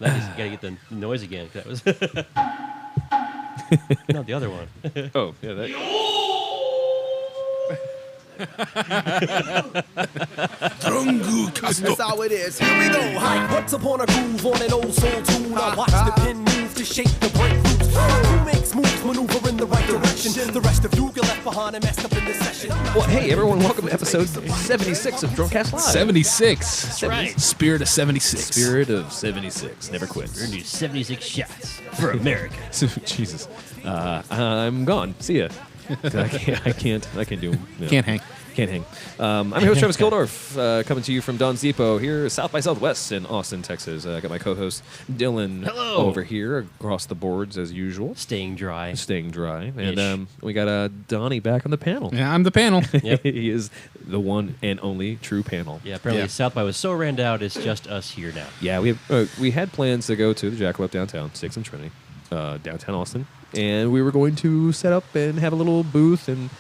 You gotta get the noise again. That was no, the other one. Oh, yeah. That's how it is. Here we go. Hi. Once upon a groove on an old soul tune. I watch the pin move to shape the breakthroughs. Who makes moves, maneuver in the right direction. The rest of you get left behind and messed up in this session. Well, hey, everyone, welcome to episode 76 of Drumcast Live. 76. That's right. Spirit of 76. Spirit of 76. Never We're quits. gonna do 76 shots for America. Jesus. I'm gone. See ya. I can't do them. No. Can't hang. Can't hang. I'm your host, Travis Kildorf, coming to you from Don Zipo here, South by Southwest in Austin, Texas. I got my co-host, Dylan, Hello. over here across the boards as usual. Staying dry. Staying dry. Ish. And we got Donnie back on the panel. Yeah, I'm the panel. Yep. He is the one and only true panel. Yeah, apparently Yeah. South by was so ran out, it's just us here now. Yeah, we had plans to go to the Jackalope downtown, 6th and Trinity, downtown Austin, and we were going to set up and have a little booth and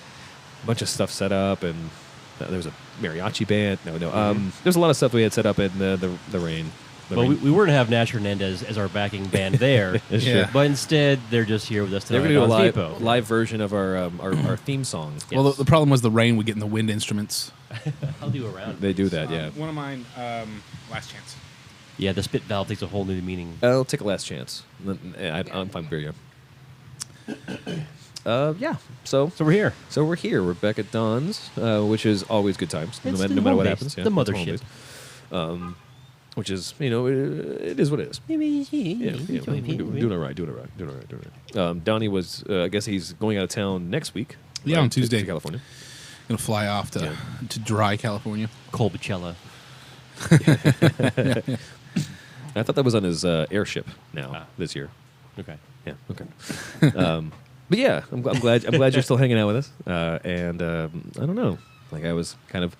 a bunch of stuff set up, and there was a mariachi band. There's a lot of stuff we had set up in the rain. The Well, rain. we were going to have Nash Hernandez as our backing band there, That's Yeah. true. but instead they're just here with us They're tonight. going to do a on Zipo. live version of our theme song. Yes. Well, the problem was the rain would get in the wind instruments. I'll do a round. They do that, yeah. One of mine, Last Chance. Yeah, the spit valve takes a whole new meaning. I'll take a last chance. I'm fine for you. Yeah. So So we're here. we're here. We're back at Don's, which is always good times, no It's matter the what home base, happens. the it's mothership. home base. Which is, it is what it is. Yeah, we're doing all right. Donnie was, I guess he's going out of town next week. Yeah, on to Tuesday. California. Gonna fly off to dry California. Colbachella. I thought that was on his airship now Ah. this year. Okay. Yeah. Okay. But yeah, I'm glad you're still hanging out with us. And I don't know, like I was kind of,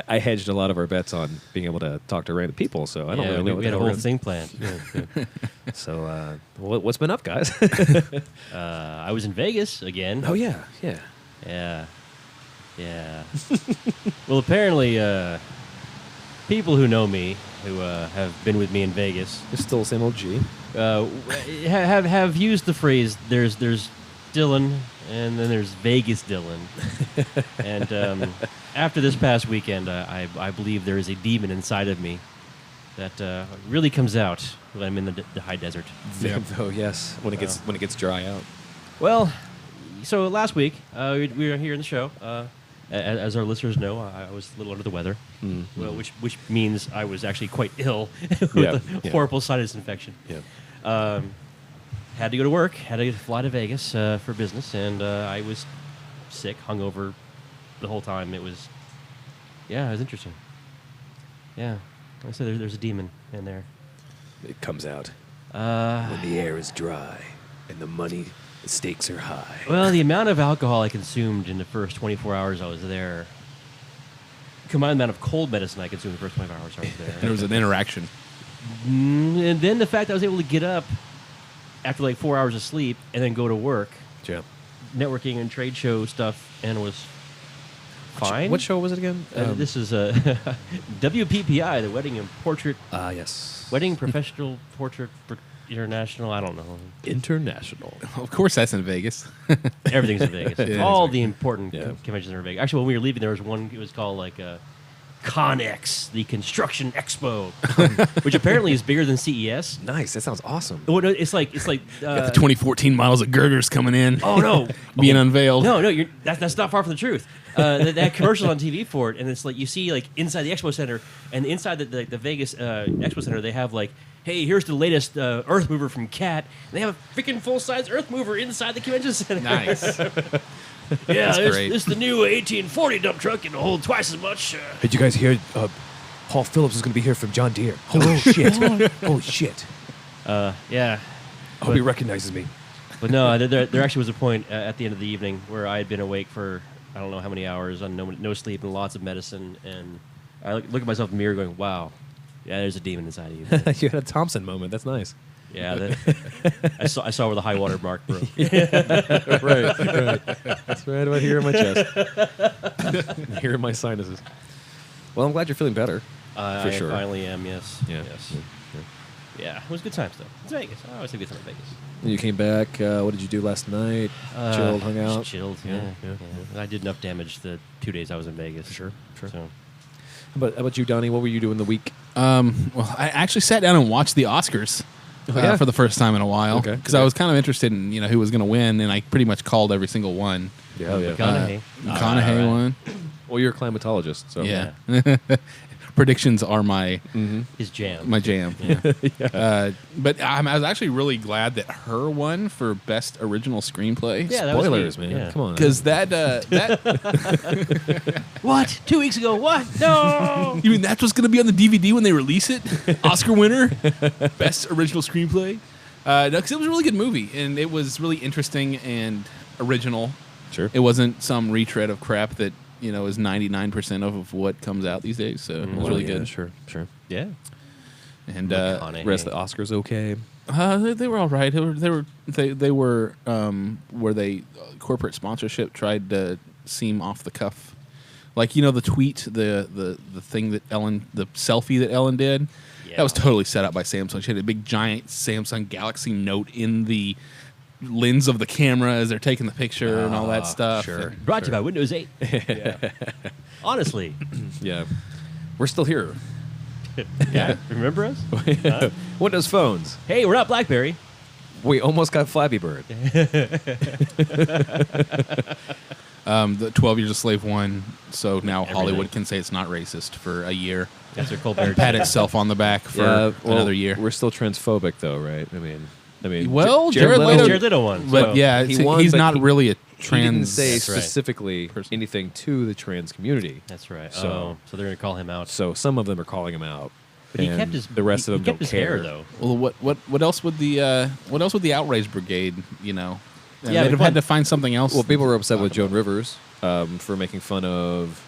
I hedged a lot of our bets on being able to talk to random people. So I don't really know. we what had the a hell whole we're thing planned. Yeah. So what's been up, guys? I was in Vegas again. Oh yeah. Yeah. Yeah. Well, apparently, people who know me, who have been with me in Vegas, It's still the same old G. have used the phrase "there's Dylan and then there's Vegas Dylan," and after this past weekend, I believe there is a demon inside of me that really comes out when I'm in the high desert. Yeah. Oh yes, when it gets dry out. Well, so last week we were here in the show. As our listeners know, I was a little under the weather, well, which means I was actually quite ill with a horrible sinus infection. Yeah. Had to go to work, had to fly to Vegas for business, and I was sick, hungover the whole time. It was interesting. Yeah, I said there's a demon in there. It comes out when the air is dry and the stakes are high. Well, the amount of alcohol I consumed in the first 24 hours I was there, combined amount of cold medicine I consumed the first 24 hours I was there. There was an interaction. And then the fact that I was able to get up after like 4 hours of sleep and then go to work, Yeah. networking and trade show stuff, and was fine. What show was it again? This is WPPI, the Wedding and Portrait, Yes. Wedding Professional Portrait International. I don't know. International. Of course, that's in Vegas. Everything's in Vegas. Yeah, All exactly. the important Yeah. conventions are in Vegas. Actually, when we were leaving, there was one. It was called like ConX, the Construction Expo, which apparently is bigger than CES. Nice. That sounds awesome. Well, no, it's like Got the 2014 models of girders coming in. oh no, Being unveiled. No, that's not far from the truth. They had commercials on TV for it, and it's like you see like inside the expo center, and inside the Vegas expo center, they have like, hey, here's the latest earth mover from Cat. And they have a freaking full size earth mover inside the convention center. Nice. Yeah, this great. is the new 1840 dump truck. It'll hold twice as much. Did you guys hear? Paul Phillips is going to be here from John Deere. Holy shit! Holy shit! Yeah, I hope he recognizes me. but no, there actually was a point at the end of the evening where I had been awake for I don't know how many hours on no sleep and lots of medicine, and I look at myself in the mirror going, wow, yeah, there's a demon inside of you. You had a Thompson moment. That's nice. Yeah, I saw where the high water mark broke. right. That's right about here in my chest. Here in my sinuses. Well, I'm glad you're feeling better. For I sure. finally am. Yes. Yeah. Yes. Yeah. Yeah, it was good times though. It's Vegas. I always have good time in Vegas. And you came back. What did you do last night? Chilled, hung out. Just chilled. Yeah. I did enough damage the 2 days I was in Vegas. Sure. So How about you, Donnie? What were you doing the week? Well, I actually sat down and watched the Oscars yeah? for the first time in a while. Okay. Because I was kind of interested in who was going to win, and I pretty much called every single one. Yeah, McConaughey. McConaughey All right. won. Well, you're a climatologist, so Yeah. Predictions are my His jam. my jam. Yeah. But I was actually really glad that her won for best original screenplay. Yeah, that was Spoilers, neat. man. Yeah. Come on. Because that What? 2 weeks ago? What? No. you mean that's what's going to be on the DVD when they release it? Oscar winner, best original screenplay. No, because it was a really good movie and it was really interesting and original. Sure. It wasn't some retread of crap that is 99% of what comes out these days. So it was really good. Sure. Yeah. And McConaughey. Rest of the Oscars okay? they were all right. They were where they corporate sponsorship tried to seem off the cuff, like the tweet, the thing that the selfie that Ellen did. Yeah. That was totally set up by Samsung. She had a big giant Samsung Galaxy Note in the lens of the camera as they're taking the picture and all that stuff. Sure. Brought to you by Windows 8. Honestly. Yeah. We're still here. Yeah. Remember us? Huh? Windows phones. Hey, we're not BlackBerry. We almost got Flappy Bird. The 12 Years a Slave won, so now Everything. Hollywood can say it's not racist for a year. That's their Colbert. Pat itself on the back for another year. We're still transphobic, though, right? I mean, Well, Jared Jared Leto- Leto, Jared Leto won. but so- yeah, He he's won, but not he- really a He didn't trans. say That's right. specifically person. anything to the trans community. That's right. So- So they're going to call him out. So some of them are calling him out. But he and kept his. the rest he, of them he kept don't his care. hair though. Well, what else would the outrage brigade? Yeah, they'd have but- had to find something else. Well, people were upset with Joan Rivers for making fun of.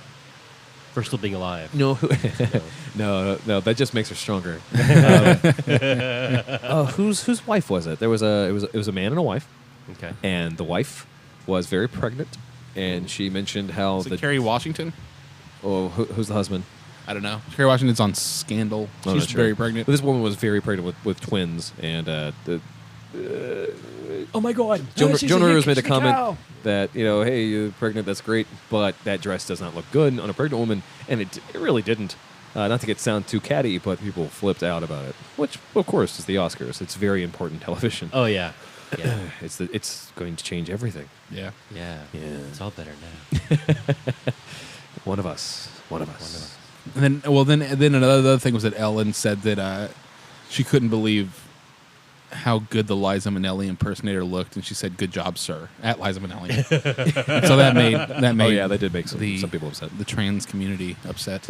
For still being alive. No, no, that just makes her stronger. Whose wife was it? It was a man and a wife, Okay. and the wife was very pregnant, and she mentioned how Is it Kerry Washington? who's the husband? I don't know. Kerry Washington's on Scandal. Oh, She's not sure. very pregnant. But this woman was very pregnant with twins, and Oh my God. Joan Rivers made a comment that hey, you're pregnant, that's great, but that dress does not look good on a pregnant woman, and it really didn't. Not to sound too catty, but people flipped out about it, which of course is the Oscars. It's very important television. Oh yeah. Yeah. It's going to change everything. Yeah. Yeah. Yeah. It's all better now. One of us. And then another thing was that Ellen said that she couldn't believe how good the Liza Minnelli impersonator looked, and she said, "Good job, sir," at Liza Minnelli. So that made Oh yeah, that did make some people upset. The trans community upset.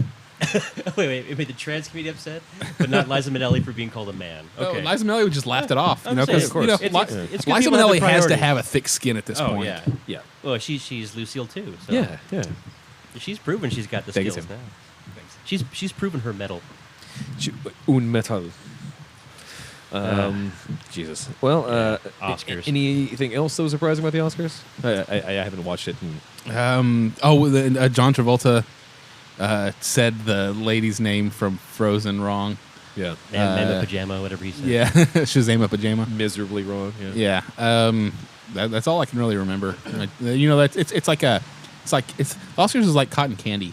wait. It made the trans community upset, but not Liza Minnelli for being called a man. Okay. Liza Minnelli just laughed it off. I'm saying, of course. It's good Liza people have the Minnelli has to priorities. have a thick skin at this Oh point. yeah. Yeah. Well, she's Lucille too. So Yeah. She's proven she's got the Thank skills you. now. She's proven her mettle. Un metal. Jesus. Well, Oscars. anything else that was surprising about the Oscars? I haven't watched it. And John Travolta said the lady's name from Frozen wrong. yeah, Man pajama, whatever he said. Yeah, Shazama Pajama. miserably wrong. Yeah. Yeah, that's all I can really remember. It's like Oscars is like cotton candy.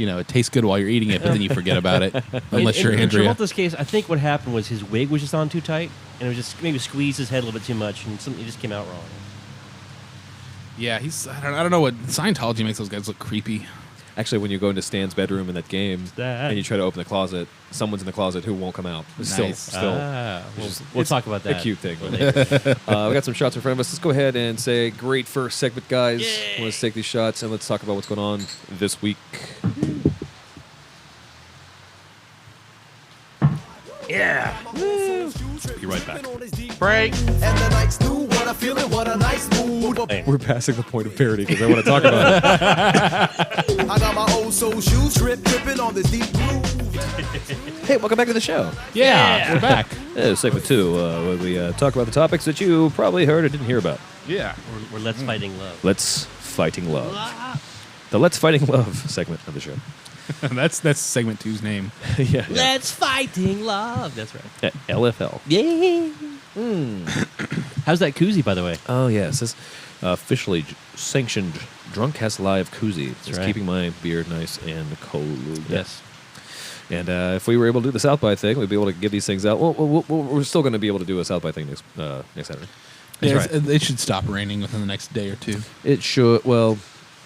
It tastes good while you're eating it, but then you forget about it unless you're in Andrea. Travolta's case, I think what happened was his wig was just on too tight, and it was just maybe squeezed his head a little bit too much, and something just came out wrong. Yeah, I don't know what Scientology makes those guys look creepy. Actually, when you go into Stan's bedroom in that game that? and you try to open the closet, someone's in the closet who won't come out. It's Nice. Still. We'll talk about that. A cute thing. later. We got some shots in front of us. Let's go ahead and say great first segment, guys. Yay. Let's take these shots and let's talk about what's going on this week. Yeah. Be right back. Break. And the nights new, what a feeling, what a nice mood. Hey. We're passing the point of parody because I want to talk about it. I got my old soul shoes tripping on this deep groove. Hey, welcome back to the show. Yeah. We're back. Segment 2, where we talk about the topics that you probably heard or didn't hear about. Yeah. We're Let's Fighting Love. Let's Fighting Love. The Let's Fighting Love segment of the show. That's segment 2's name. yeah. Let's fighting love. That's right. At LFL. Yay! How's that koozie, by the way? Oh, yeah. It says officially sanctioned Drunk Has Live koozie. It's right. keeping my beer nice and cold. Yes. And if we were able to do the South by thing, we'd be able to give these things out. Well, we're still going to be able to do a South by thing next Saturday. Yeah, right. It should stop raining within the next day or two. It should, well,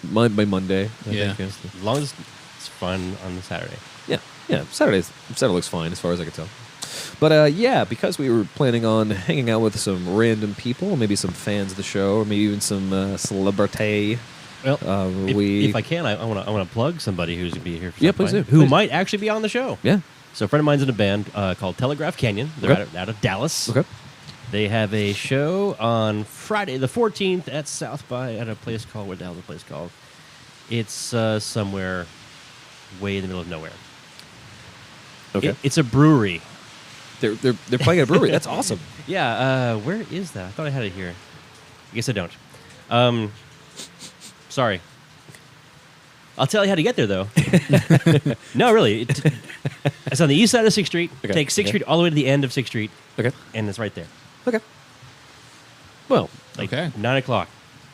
by Monday. I Yeah. think, yes. As long as it's fun on the Saturday. Yeah. Saturday looks fine as far as I can tell. But yeah, because we were planning on hanging out with some random people, maybe some fans of the show, or maybe even some celebrity. Well, we if I can, I want to plug somebody who's going to be here. For Yeah, South please by, do, Who please. might actually be on the show. Yeah. So a friend of mine's in a band called Telegraph Canyon. They're Okay. out of Dallas. Okay. They have a show on Friday the 14th at South by at a place called, what the hell is the place called? It's somewhere way in the middle of nowhere. Okay. It's a brewery. They're playing at a brewery. That's awesome. Yeah, where is that? I thought I had it here. I guess I don't. Sorry. I'll tell you how to get there, though. No, really. It's on the east side of 6th Street. Okay, Take 6th okay. Street all the way to the end of 6th Street, Okay. and it's right there. Okay. Well, Like Okay. 9 o'clock.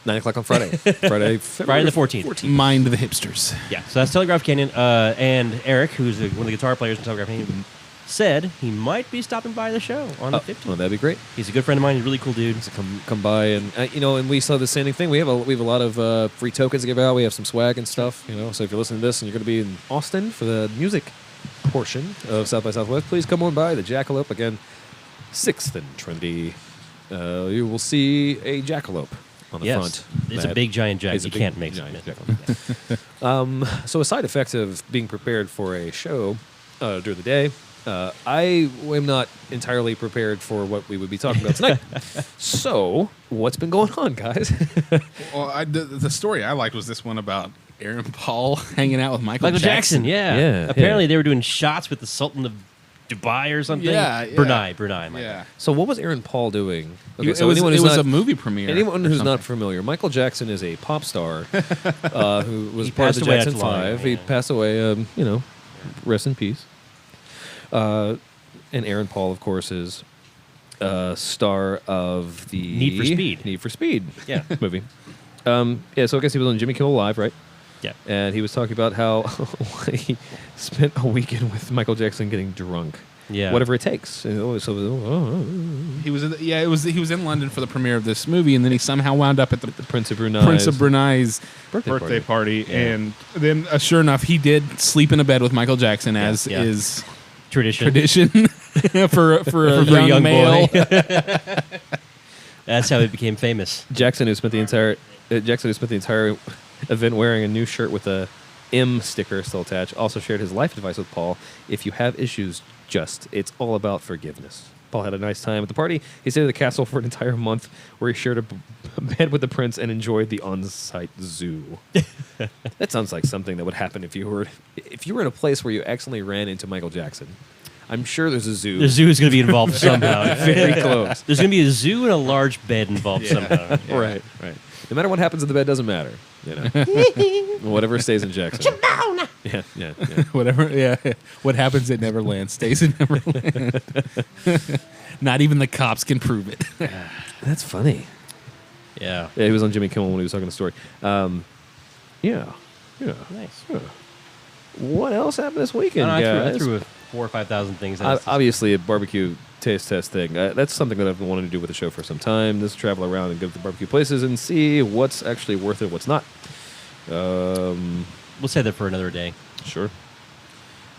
9 o'clock on Friday. Friday the 14th. Mind the hipsters. Yeah, so that's Telegraph Canyon. And Eric, who's one of the guitar players in Telegraph Canyon, said he might be stopping by the show on the 15th. Well, that'd be great. He's a good friend of mine. He's a really cool dude. So come by and and we saw the same thing. We have a lot of free tokens to give out. We have some swag and stuff. So if you're listening to this and you're going to be in Austin for the music portion of South by Southwest, please come on by the Jackalope again, 6th and Trendy. You will see a jackalope on the Yes. front. It's a That big giant jack. is a You big can't make giant it. jackalope. So a side effect of being prepared for a show during the day, I am not entirely prepared for what we would be talking about tonight. So what's been going on, guys? Well, the story I liked was this one about Aaron Paul hanging out with Michael Jackson, yeah. Yeah, Apparently yeah. they were doing shots with the Sultan of Dubai or something. Yeah, yeah. Brunei. Yeah. So what was Aaron Paul doing? Okay, It so was, anyone it who's was not, a movie premiere. anyone or who's not something. familiar, Michael Jackson is a pop star who was He part of passed the away not Jackson too long ago, 5. He yeah. passed away, rest in peace. And Aaron Paul, of course, is star of the Need for Speed. Need for Speed Yeah. movie. Yeah, so I guess he was on Jimmy Kimmel Live, right? Yeah. And he was talking about how he spent a weekend with Michael Jackson getting drunk. Yeah. Whatever it takes. And He was he was in London for the premiere of this movie, and then he somehow wound up at the Prince of Brunei. Prince of Brunei's Birthday birthday party, Yeah. and then sure enough, he did sleep in a bed with Michael Jackson, as yeah. is Tradition. tradition for a a young, male. boy. That's how he became famous. Jackson, who spent the entire event wearing a new shirt with a M sticker still attached, also shared his life advice with Paul. If you have issues, it's all about forgiveness. Paul had a nice time at the party. He stayed at the castle for an entire month, where he shared a bed with the prince and enjoyed the on-site zoo. That sounds like something that would happen if you were in a place where you accidentally ran into Michael Jackson. I'm sure there's a zoo. The zoo is going to be involved somehow. Very close. There's going to be a zoo and a large bed involved somehow. Right. No matter what happens in the bed, doesn't matter. Whatever stays in Jackson. Yeah. Whatever. Yeah. What happens at Neverland stays in Neverland. Not even the cops can prove it. That's funny. Yeah. Yeah, he was on Jimmy Kimmel when he was talking the story. Yeah. Nice. What else happened this weekend, I guys? threw 4,000 or 5,000 things. At Obviously, a barbecue taste test thing. That's something that I've been wanting to do with the show for some time. Just travel around and go to the barbecue places and see what's actually worth it, what's not. We'll say that for another day. Sure.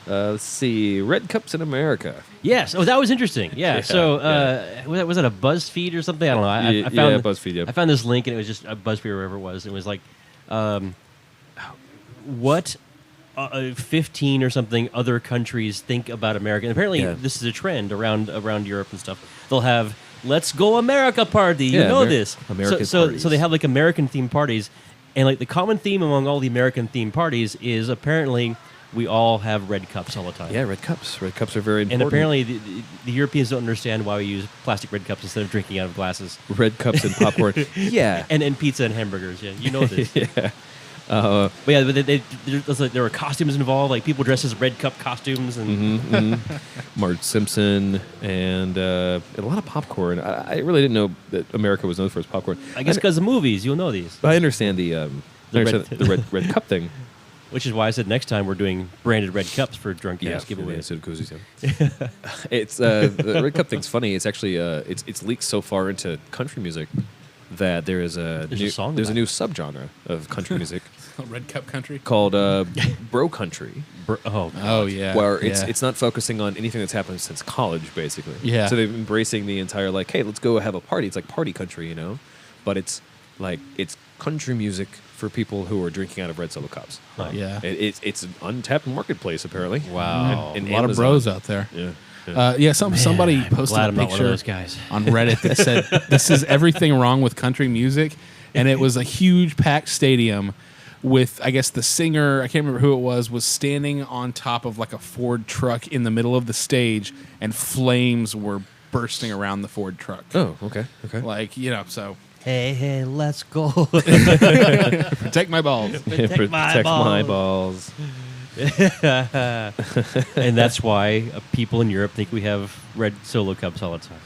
Let's see. Red Cups in America. Yes. Oh, that was interesting. Yeah. Yeah, So, yeah. was that a BuzzFeed or something? I don't know. I Yeah, found BuzzFeed, yeah. I found this link, and it was just a BuzzFeed or wherever it was. It was like, what 15 or something other countries think about America. And apparently, Yeah. this is a trend around Europe and stuff. They'll have "Let's Go America" party. You Yeah, know this. American so parties. they have like American themed parties, and like the common theme among all the American themed parties is apparently we all have red cups all the time. Yeah, red cups. Red cups are very important. And apparently, the Europeans don't understand why we use plastic red cups instead of drinking out of glasses. red cups and popcorn. Yeah. And pizza and hamburgers. Yeah, you know this. Yeah. But yeah, but there were costumes involved, like people dressed as Red Cup costumes, and Marge Simpson and a lot of popcorn. I really didn't know that America was known for its popcorn. I guess because of movies, you'll know these. I understand the red cup thing. Which is why I said next time we're doing branded Red Cups for drunk guys giveaways. It's the Red Cup thing's funny. It's actually it's leaked so far into country music that there's a new subgenre of country music Red Cup Country called bro country. Oh yeah. Where it's not focusing on anything that's happened since college, basically. Yeah. So they're embracing the entire like, hey, let's go have a party. It's like party country, you know, but it's country music for people who are drinking out of red Solo cups. Yeah. It's an untapped marketplace apparently. Wow. And a lot of Amazon. bros out there. Yeah. Somebody I'm posted glad a I'm not one of picture those guys. on Reddit that said this is everything wrong with country music, and it was a huge packed stadium with, I guess, the singer, I can't remember who it was standing on top of like a Ford truck in the middle of the stage, and flames were bursting around the Ford truck. Oh, okay. Like, so Hey, let's go. protect my balls. Protect my balls. And that's why people in Europe think we have red Solo cups all the time.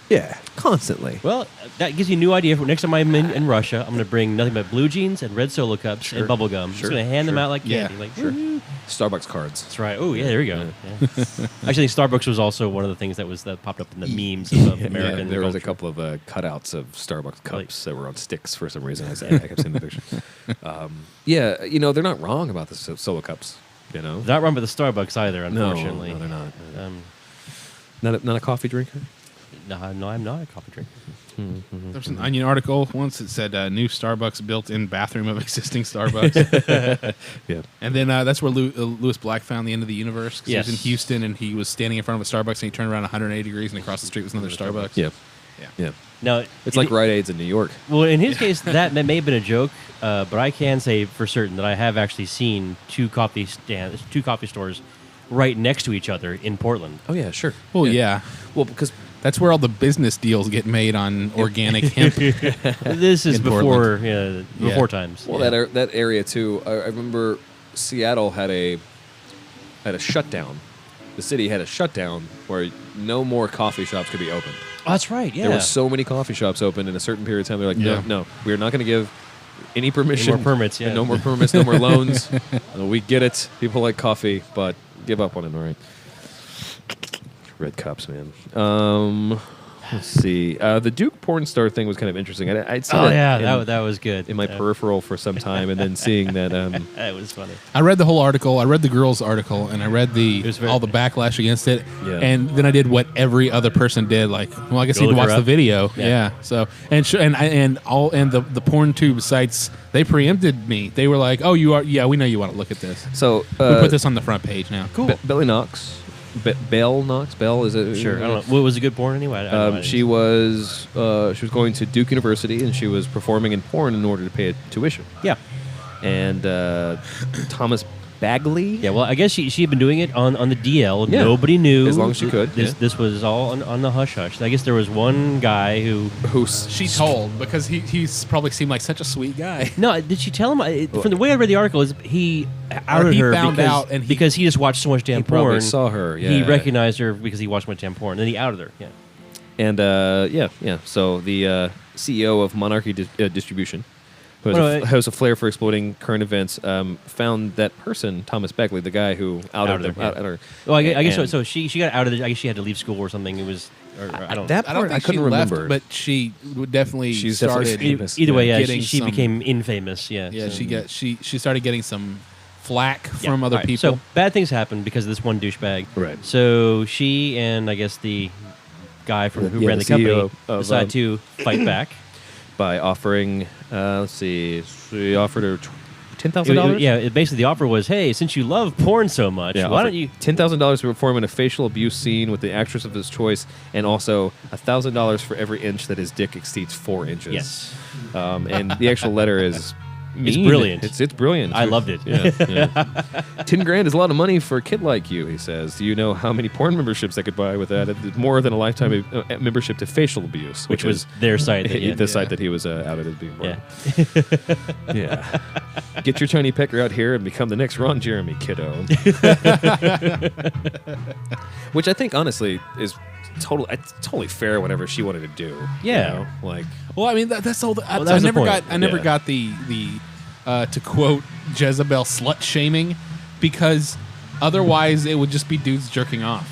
Yeah, constantly. Well, that gives you a new idea. For next time I'm in Russia, I'm going to bring nothing but blue jeans and red Solo cups and bubble gum. I'm just going to hand them out like candy. Like, woo-hoo. Starbucks cards. That's right. Oh, yeah, there we go. Yeah. Actually, Starbucks was also one of the things that popped up in the memes of American there was a culture. couple of cutouts of Starbucks cups that were on sticks for some reason. I kept seeing the picture. They're not wrong about the Solo cups. Not run by the Starbucks either, unfortunately. No, they're not. Not a coffee drinker? No, I'm not a coffee drinker. There was an Onion article once that said new Starbucks built in bathroom of existing Starbucks. Yeah. And then that's where Lewis Black found the end of the universe. 'Cause Yes. He was in Houston, and he was standing in front of a Starbucks, and he turned around 180 degrees, and across the street was another Starbucks. Yeah. Now, It's like Rite Aids in New York. Well, in his case, that may have been a joke, but I can say for certain that I have actually seen two coffee stores right next to each other in Portland. Oh, yeah, sure. Well, yeah. Well, because That's where all the business deals get made on organic hemp. This is In before Portland. before times. Well, that area too. I remember Seattle had a shutdown. The city had a shutdown where no more coffee shops could be open. Oh, that's right. Yeah. There were so many coffee shops open in a certain period of time. They're like, Yeah. no, we're not going to give any permission. Any more permits, yeah. No more permits, no more loans. We get it. People like coffee, but give up on it, all right? Red cups, man. Let's see. The Duke porn star thing was kind of interesting. I'd seen Oh it yeah, that was good. in my peripheral for some time, and then seeing that. That was funny. I read the whole article. I read the girls' article, and I read was very- all the backlash against it. Yeah. And then I did what every other person did. Like, well, I guess Go you look watch her the up. video. Yeah. Yeah. So and the porn tube sites, they preempted me. They were like, "Oh, you are? Yeah, we know you want to look at this. So We put this on the front page now." Cool. Belly Knox. Belle Knox. Belle is it? Sure. I don't know. What was a good porn anyway? I don't know. She was going to Duke University, and she was performing in porn in order to pay a tuition. Yeah. And Thomas Bagley. Yeah. Well, I guess she had been doing it on the DL. Yeah. Nobody knew As long as she could, yeah. This was all on the hush hush. I guess there was one guy who. She told because he's probably seemed like such a sweet guy. No, did she tell him? From the way I read the article, is he outed he her found because, out and he- because he just watched so much damn He probably porn. saw her, He yeah. recognized her because he watched so much damn porn. Then he outed her. Yeah. And So the CEO of Monarchy Distribution, who has a flair for exploiting current events, found that person, Thomas Bagley, the guy who outed Outed her, yeah. her. Well, I guess so. And So she got outed. I guess she had to leave school or something. It was. Or I don't. that I don't part think I couldn't she left, remember. but she would definitely She's started. definitely famous. Either way, yeah, Getting she some- became infamous. Yeah. Yeah, so. she started getting some flack Yeah. from other All right, people. So bad things happened because of this one douchebag. Right. So she and I guess the guy who Yeah, ran the the company CEO of, decided to fight back. by offering, let's see, she offered her $10,000. Basically the offer was, hey, since you love porn so much, why don't you? $10,000 to perform in a facial abuse scene with the actress of his choice, and also $1,000 for every inch that his dick exceeds 4 inches. Yes. And the actual letter is mean. brilliant. It's brilliant. I loved it. Yeah, yeah. $10,000 is a lot of money for a kid like you, he says. Do you know how many porn memberships they could buy with that? It's more than a lifetime membership to facial abuse, Which was their site. the site that he was outed as being born. Yeah. Yeah. Get your tiny pecker out here and become the next Ron Jeremy, kiddo. Which I think, honestly, is totally fair. Whatever she wanted to do. Yeah. You know? Like. Well, I mean, that's all. that was the point. I never Yeah. got the to quote Jezebel slut shaming, because otherwise it would just be dudes jerking off.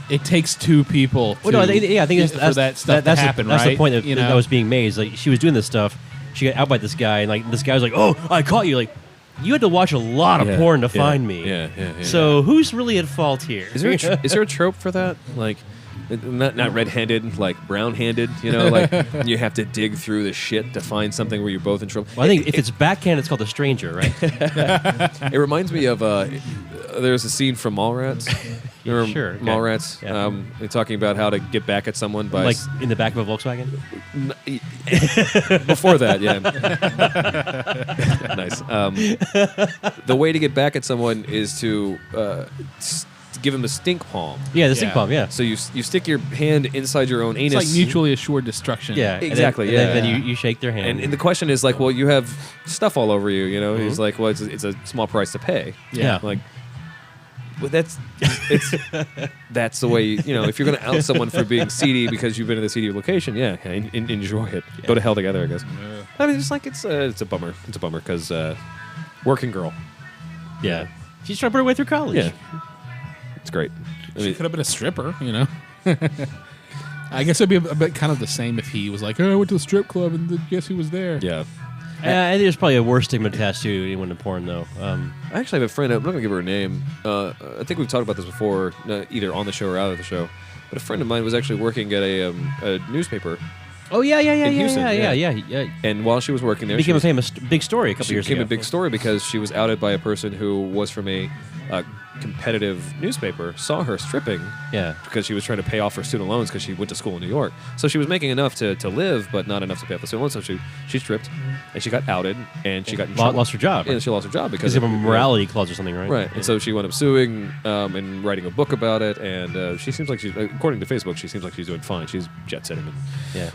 It takes two people. Well, no, I think for that's that stuff that's to happen, that's right? the point that, You know? that was being made. Is like she was doing this stuff. She got out by this guy, and like this guy was like, "Oh, I caught you!" Like you had to watch a lot of Yeah, porn to yeah, find me. yeah. So who's really at fault here? Is there a trope for that? Like, not red-handed, like brown-handed. You know, like you have to dig through the shit to find something where you're both in trouble. Well, I think if it's backhand, it's called a stranger, right? It reminds me of there's a scene from Mallrats. You remember Sure, okay. Mallrats? Yeah. They're talking about how to get back at someone by Like in the back of a Volkswagen. before that, yeah. Nice. The way to get back at someone is to give them a stink palm. Yeah, the stink Yeah. palm. Yeah. So you stick your hand inside your own It's anus. like mutually assured destruction. Yeah, and then- Exactly, and then, yeah. then you shake their hand. And the question is like, well, you have stuff all over you. You know, Mm-hmm. he's like, well, it's a small price to pay. Yeah. Like, well, that's the way. You know, if you're going to out someone for being seedy because you've been in a seedy location, yeah, enjoy it. Go to hell together, I guess. I mean, it's like it's a bummer. It's a bummer because working girl. yeah, she's trying to put her way through college. Yeah, it's great. I She mean, could have been a stripper, you know. I guess it'd be a bit kind of the same if he was like, "Oh, I went to the strip club and guess who was there?" yeah. I think there's probably a worse stigma attached to anyone in porn, though. I actually have a friend. I'm not gonna give her a name. I think we've talked about this before, either on the show or out of the show. But a friend of mine was actually working at a newspaper, Oh yeah, In Houston, yeah. and while she was working there, It became a she was- famous big story a couple she years became ago. a big story because she was outed by a person who was from a competitive newspaper, saw her stripping Yeah. because she was trying to pay off her student loans because she went to school in New York. So she was making enough to live, but not enough to pay off the student loans. So she stripped, and she got outed, and she got in trouble. Lost her job. Yeah, Right? she lost her job because Because of a morality clause or something, right? Right, and so she wound up suing and writing a book about it. And she seems like she's, according to Facebook, she seems like she's doing fine. She's jet setting and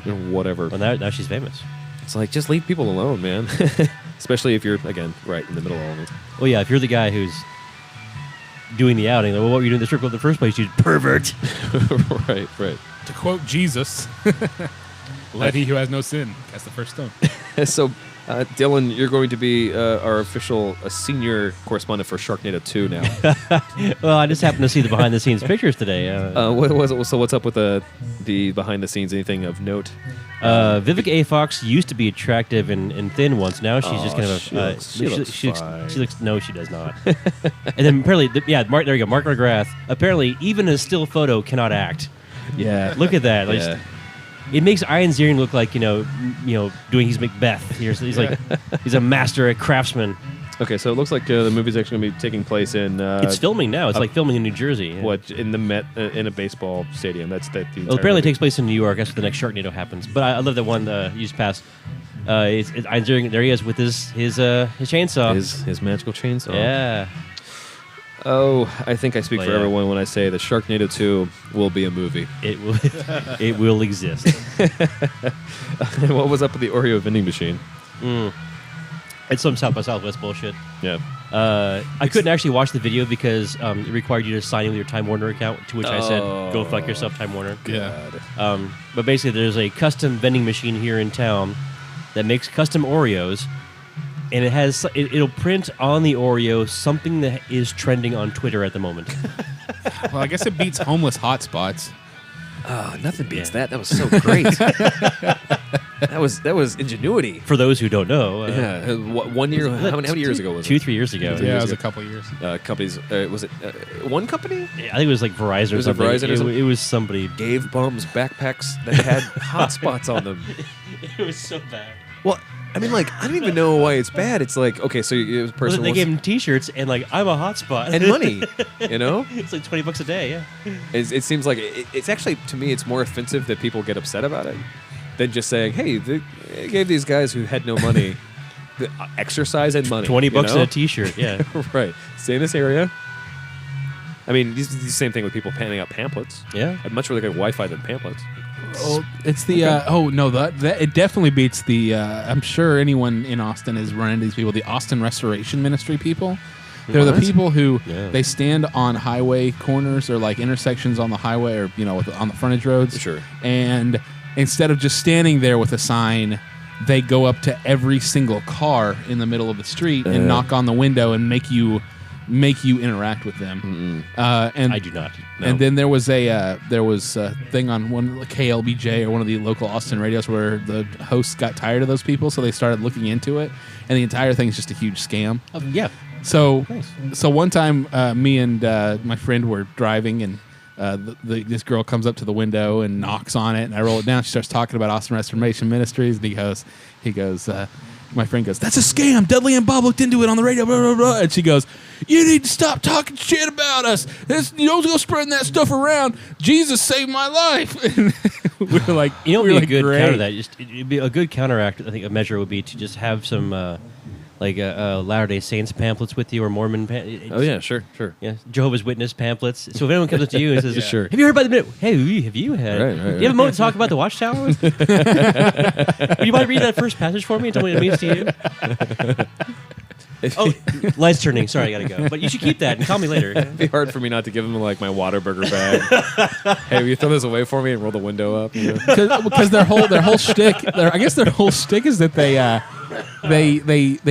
Yeah. whatever. Well, now she's famous. It's like just leave people alone, man. Especially if you're again right in the middle of all of it. Well, yeah, if you're the guy who's doing the outing, like, well, what were you doing in the strip club in the first place? You pervert. Right. To quote Jesus, "Let he who has no sin cast the first stone." So, Dylan, you're going to be our official senior correspondent for Sharknado 2 now. Well, I just happened to see the behind-the-scenes pictures today. What was it? So, what's up with the behind the scenes? Anything of note? Vivica A. Fox used to be attractive and thin once. Now she's just Oh, kind of. she looks fine. She looks. No, she does not. And then apparently, Mark. There you go, Mark McGrath. Apparently, even a still photo cannot act. Yeah. Look at that. Like, Yeah. it makes Ian Ziering look like doing his Macbeth. He's like he's a master at craftsman. Okay, so it looks like the movie's actually going to be taking place in It's filming now. It's like filming in New Jersey. Yeah. what in the Met in a baseball stadium. That's the Well, entire apparently it movie. takes place in New York. That's where the next Sharknado happens. But I love that one you just passed. It's Ian Ziering. There he is with his chainsaw. his magical chainsaw. Yeah. Oh, I think I speak Well, for yeah. everyone when I say that Sharknado 2 will be a movie. It will. It will exist. What was up with the Oreo vending machine? It's some South by Southwest bullshit. Yeah. I couldn't actually watch the video because it required you to sign in with your Time Warner account. To which I said, "Go fuck yourself, Time Warner." Yeah. But basically, there's a custom vending machine here in town that makes custom Oreos, and it has it'll print on the Oreo something that is trending on Twitter at the moment. Well, I guess it beats homeless hotspots. Oh, nothing beats Yeah. that. That was so great. that was ingenuity. For those who don't know, Yeah. 1 year. How many years ago was it? 2-3 years ago. Yeah, it was a couple years. Companies. Was it one company? I think it was like Verizon or was something. Verizon or something? It was somebody. Gave bums backpacks that had hotspots on them. It was so bad. Well, I mean, like, I don't even know why it's bad. It's like, okay, so it was a person They wants- gave him T-shirts and like I'm a hotspot and money, you know? It's like $20 a day. Yeah. It seems like it's actually, to me, it's more offensive that people get upset about it than just saying, hey, they gave these guys who had no money exercise and money. $20 you and know? a T-shirt. Yeah. Right. Stay in this area. I mean, the same thing with people handing out pamphlets. Yeah. I'd much rather get Wi-Fi than pamphlets. Oh, it's the that it definitely beats the. I'm sure anyone in Austin has run into these people. The Austin Restoration Ministry people. They're the What? people who Yeah. they stand on highway corners or like intersections on the highway or on the frontage roads. Sure. And instead of just standing there with a sign, they go up to every single car in the middle of the street and knock on the window and make you interact with them. And I do not. No. And then there was a thing on one KLBJ or one of the local Austin radios where the hosts got tired of those people, so they started looking into it, and the entire thing is just a huge scam. Yeah. So, Nice. so one time, me and my friend were driving, and this girl comes up to the window and knocks on it, and I roll it down. She starts talking about Austin Restoration Ministries, and he goes, my friend goes, "That's a scam. Dudley and Bob looked into it on the radio, blah, blah, blah." And she goes, "You need to stop talking shit about us. You don't go spreading that stuff around. Jesus saved my life." And we were like, You know, we it'd were be a good "Great." counter to that. It'd be a good counteract. I think a measure would be to just have some Latter-day Saints pamphlets with you or Mormon. Oh yeah, sure. Yeah, Jehovah's Witness pamphlets. So if anyone comes up to you and says, Sure. "Have you heard about the minute? Hey, have you had? Right, Do you have a moment to talk about the Watchtower? Would you mind reading that first passage for me and tell me what it means to you?" Oh, lights turning. Sorry, I gotta go. But you should keep that and call me later. It'd be hard for me not to give him like my Whataburger bag. Hey, will you throw this away for me and roll the window up? You know? Because their whole shtick, I guess their whole shtick is that they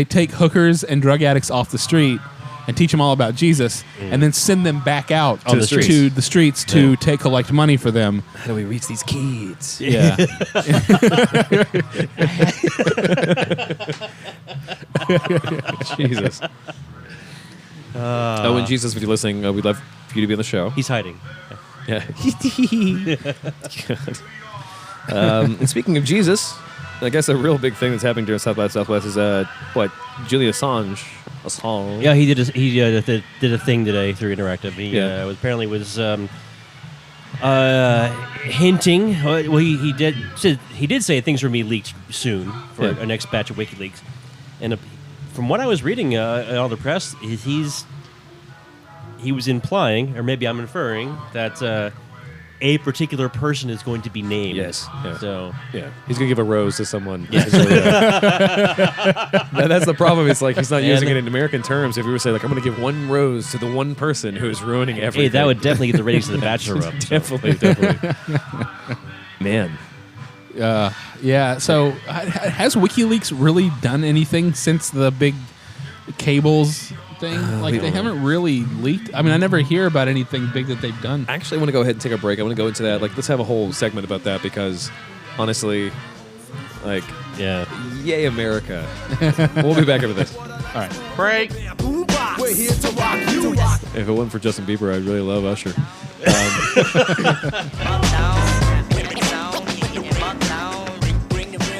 take hookers and drug addicts off the street and teach them all about Jesus, and then send them back out On the to streets. the streets to collect money for them. How do we reach these kids? Yeah. Jesus. Oh, and Jesus, if you're listening, we'd love for you to be on the show. He's hiding. Yeah. And speaking of Jesus, I guess a real big thing that's happening during South by Southwest is Julian Assange. Yeah, he did a thing today through Interactive. He Yeah. apparently was hinting. Well, he did say things will be leaked soon for Yeah. a next batch of WikiLeaks. And from what I was reading in all the press, he was implying, or maybe I'm inferring, that a particular person is going to be named. Yes. Yeah. So Yeah, he's gonna give a rose to someone. Yeah. That's the problem. It's like he's not And- using it in American terms. If you were to say like, I'm gonna give one rose to the one person who is ruining everything, hey, that would definitely get the ratings of The Bachelor up. So. definitely. Man, Yeah. So has WikiLeaks really done anything since the big cables thing? Like they haven't really leaked. I mean, I never hear about anything big that they've done. actually, I want to go ahead and take a break. I want to go into that. Like, let's have a whole segment about that because, honestly, like, Yeah. yay America. We'll be back after this. All right. Break. We're here to rock you. If it wasn't for Justin Bieber, I'd really love Usher.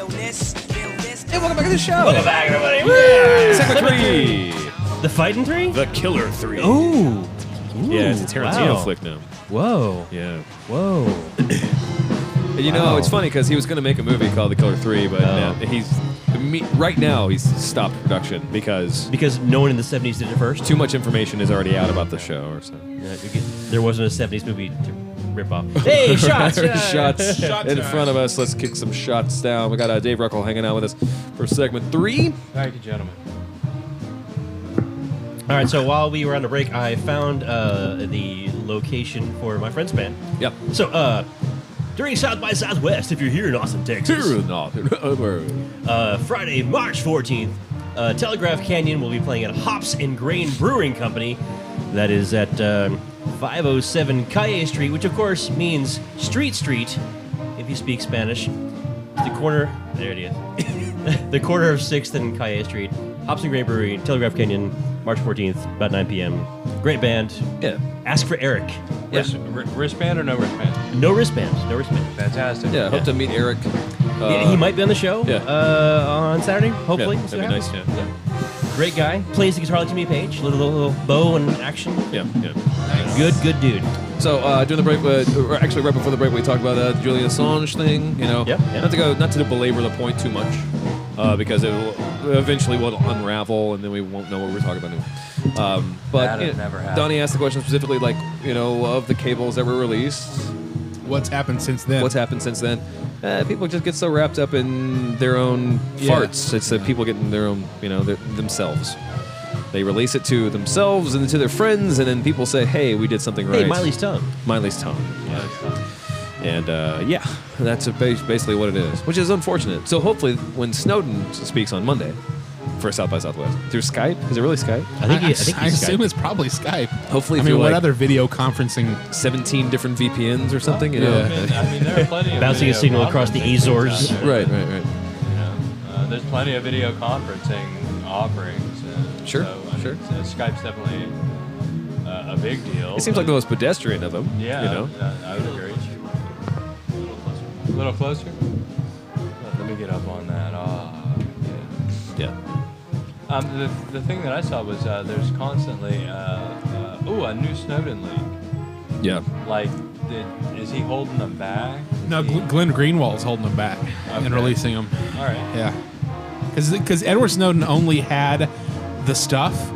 Hey, welcome back to the show. Welcome back, everybody. Segment 3, The Fighting Three? The Killer 3. Ooh. Yeah, it's a Tarantino Wow. flick now. Whoa. Yeah. Whoa. And you know, Wow. it's funny because he was going to make a movie called The Killer 3, but Oh. right now he's stopped production because Because no one in the 70s did it first? too much information is already out about the show or so. There wasn't a 70s movie to rip off. Hey, shots! Shots in front of us. Let's kick some shots down. We got Dave Ruckel hanging out with us for segment 3. Thank you, gentlemen. All right, so while we were on the break, I found the location for my friend's band. Yep. So, during South by Southwest, if you're here in Austin, Texas, Friday, March 14th, Telegraph Canyon will be playing at Hops and Grain Brewing Company. That is at 507 Calle Street, which of course means Street, if you speak Spanish. The corner, there it is. The corner of 6th and Calle Street. Hops and Grain Brewery, Telegraph Canyon, March 14th, about 9 p.m. Great band. Yeah. Ask for Eric. Wristband or no wristband? No wristbands. No wristbands. Fantastic. Yeah, hope to meet Eric. He might be on the show yeah. on Saturday, hopefully. Yeah, See that'd what be happens. nice, yeah. Great guy. Plays the guitar like Jimmy Page. Little bow and action. Yeah, yeah. Good dude. So during the break, or actually right before the break, we talked about the Julian Assange thing. You know, Yep, yep. not to belabor the point too much. because it will, eventually will unravel, and then we won't know what we're talking about anymore. But That'll never happen. Donnie asked the question specifically, like, of the cables that were released, What's happened since then? what's happened since then? People just get so wrapped up in their own farts. It's people getting their own, themselves. They release it to themselves and to their friends, and then people say, "Hey, we did something right." Hey, Miley's tongue. Miley's tongue. And that's basically what it is, which is unfortunate. So hopefully, when Snowden speaks on Monday for South by Southwest through Skype, is it really Skype? I think I he's assume Skype. it's probably Skype. Hopefully, I through mean, what like other video conferencing? 17 different VPNs or something. You know? Yeah. I mean, there are plenty of Bouncing a video signal across the conferencing Azores. out there. Right. There's plenty of video conferencing offerings. Sure, So, I mean, sure. Skype's definitely a big deal. It seems like the most pedestrian of them. Yeah, I would agree. A little closer? Let me get up on that. Yeah. The thing that I saw was there's constantly a new Snowden leak. Yeah. Like, is he holding them back? No, Glenn Greenwald's holding them back and Okay. releasing them. All right. Yeah, because Edward Snowden only had the stuff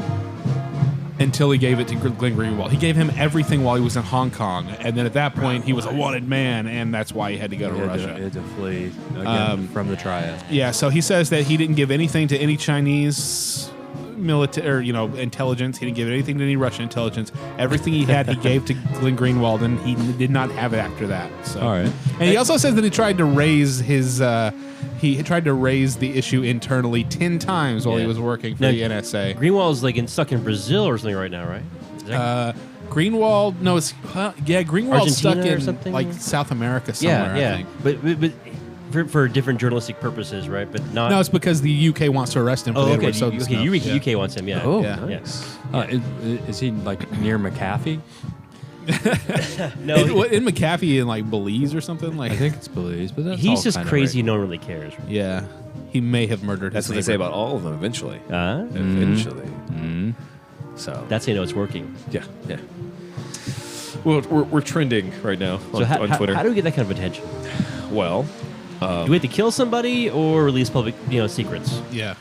until he gave it to Glenn Greenwald. He gave him everything while he was in Hong Kong, and then at that point he was a wanted man, and that's why he had to go to Russia. He had to flee again from the triad. Yeah, so he says that he didn't give anything to any Chinese military, intelligence. He didn't give anything to any Russian intelligence. Everything he had, he gave to Glenn Greenwald, and he did not have it after that. So. All right. And he also says that he tried to raise he tried to raise the issue internally 10 times while he Yeah. was working for Now, the NSA. Greenwald's stuck in Brazil or something right now, right? Is that- Greenwald, no, it's Greenwald's stuck Argentina or in something? like South America somewhere. yeah. I think. But for different journalistic purposes, right? But not. No, it's because the UK wants to arrest him for Oh, the okay. Edward Snowden stuff. Yeah. UK wants him. Yeah. Oh, Yeah. nice. Is he like near McAfee? No, In McAfee in like Belize or something like. I think it's Belize, but that's all he's just kind of crazy. rigged. No one really cares. Yeah, he may have murdered. That's his what they say neighbor. about all of them eventually. Mm-hmm. Eventually. So That's how you know it's working. yeah. Well, we're trending right now on, So on Twitter. how do we get that kind of attention? Well, Do we have to kill somebody or release public, secrets, Yeah.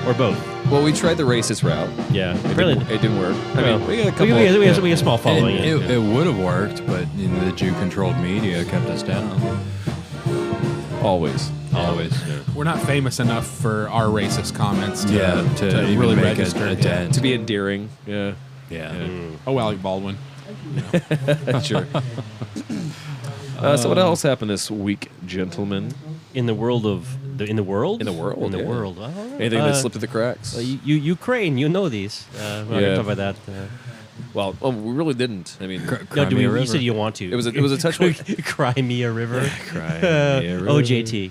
or both? we tried the racist route. Yeah. It Apparently, didn't work. I well, mean, we got a couple. we have a small following. It would have worked, but the Jew-controlled media kept us down. always. Always. We're not famous enough for our racist comments to, to to even really make register. a Yeah. dent. To be endearing. Yeah. Yeah. Oh, Alec Baldwin. Sure. So what else happened this week, gentlemen? In the world of in the world In the world, in the yeah. world. Oh, Anything that slipped through the cracks? Ukraine, you know these. We're not Yeah. gonna talk about that. Well, we really didn't. I mean, No, Crimea you River. said you want to. it was a touch point. Crimea River. Crimea River. OJT.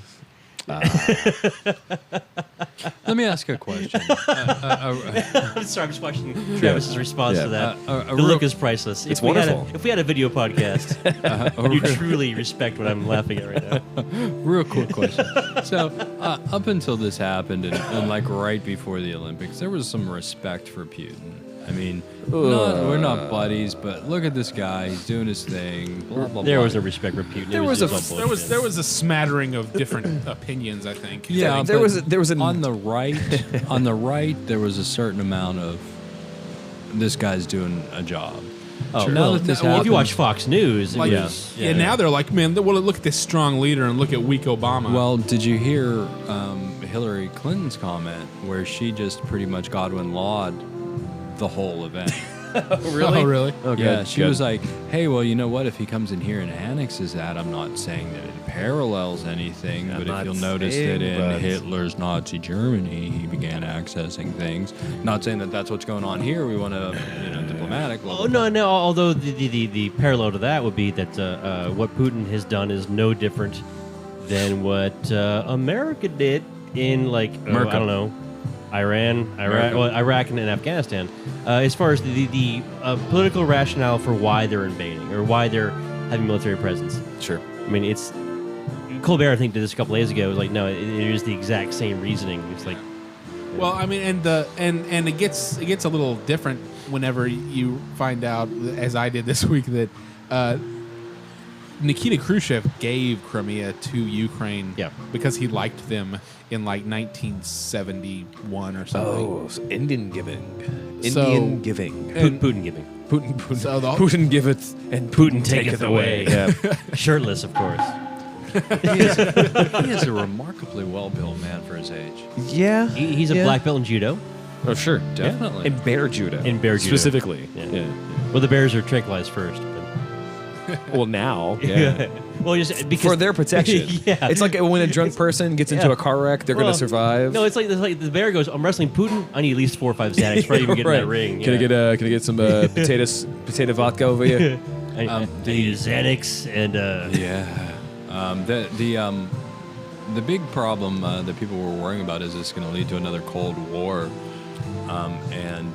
Let me ask you a question. I'm sorry, I'm just watching Travis's response Yeah. to that. a The real- look is priceless. It's if we had wonderful. if we had a video podcast, you truly respect what I'm laughing at right now. Real quick question. So, up until this happened, and like right before the Olympics, there was some respect for Putin. I mean, we're not buddies, but look at this guy. He's doing his thing. Blah, blah, There blah. was no respect for Putin. There It was a- just all There was bullshit. there was a smattering of different opinions. I think. Yeah, There but was an- on the right. On the right, there was a certain amount of this guy's doing a job. Oh, now well, that this if you happened- watch Fox News, it Like, was, yeah, now they're like, man, well, look at this strong leader and look at weak Obama. Well, did you hear Hillary Clinton's comment where she just pretty much Godwin lawed the whole event? really? Oh, really? Okay, Yeah, she good. was like, hey, well, you know what? If he comes in here and annexes that, I'm not saying that it parallels anything, but not if you'll notice saying, that in but- Hitler's Nazi Germany, he began accessing things. Not saying that that's what's going on here. We want to, diplomatic. blah, Oh blah, no. Although the parallel to that would be that what Putin has done is no different than what America did in I don't know, Iran, Iraq, and Afghanistan. As far as the political rationale for why they're invading or why they're having military presence. Sure. I mean, it's Colbert. I think did this a couple days ago. It was like, no, it is the exact same reasoning. It's like, Well, I mean, and it gets a little different whenever you find out, as I did this week, that Nikita Khrushchev gave Crimea to Ukraine Yeah. because he liked them in like 1971 or something. Oh, Indian giving. So- Indian giving. Putin giving. Putin. So the- Putin giveth and Putin taketh away. Yeah. Shirtless, of course. He is a remarkably well-built man for his age. Yeah. He's a black belt in judo. Oh, sure. Definitely. In bear judo. In bear judo. Specifically. Yeah. Well, the bears are tranquilized first. Well, now. Yeah. Well, just because For their protection. Yeah. It's like when a drunk person gets into Yeah. a car wreck, they're going Well, to survive. No, it's like the bear goes, I'm wrestling Putin. I need at least 4 or 5 Xanax before I even get in that ring. Can I get some potato vodka over you? I need a Xanax and The big problem that people were worrying about is it's going to lead to another Cold War.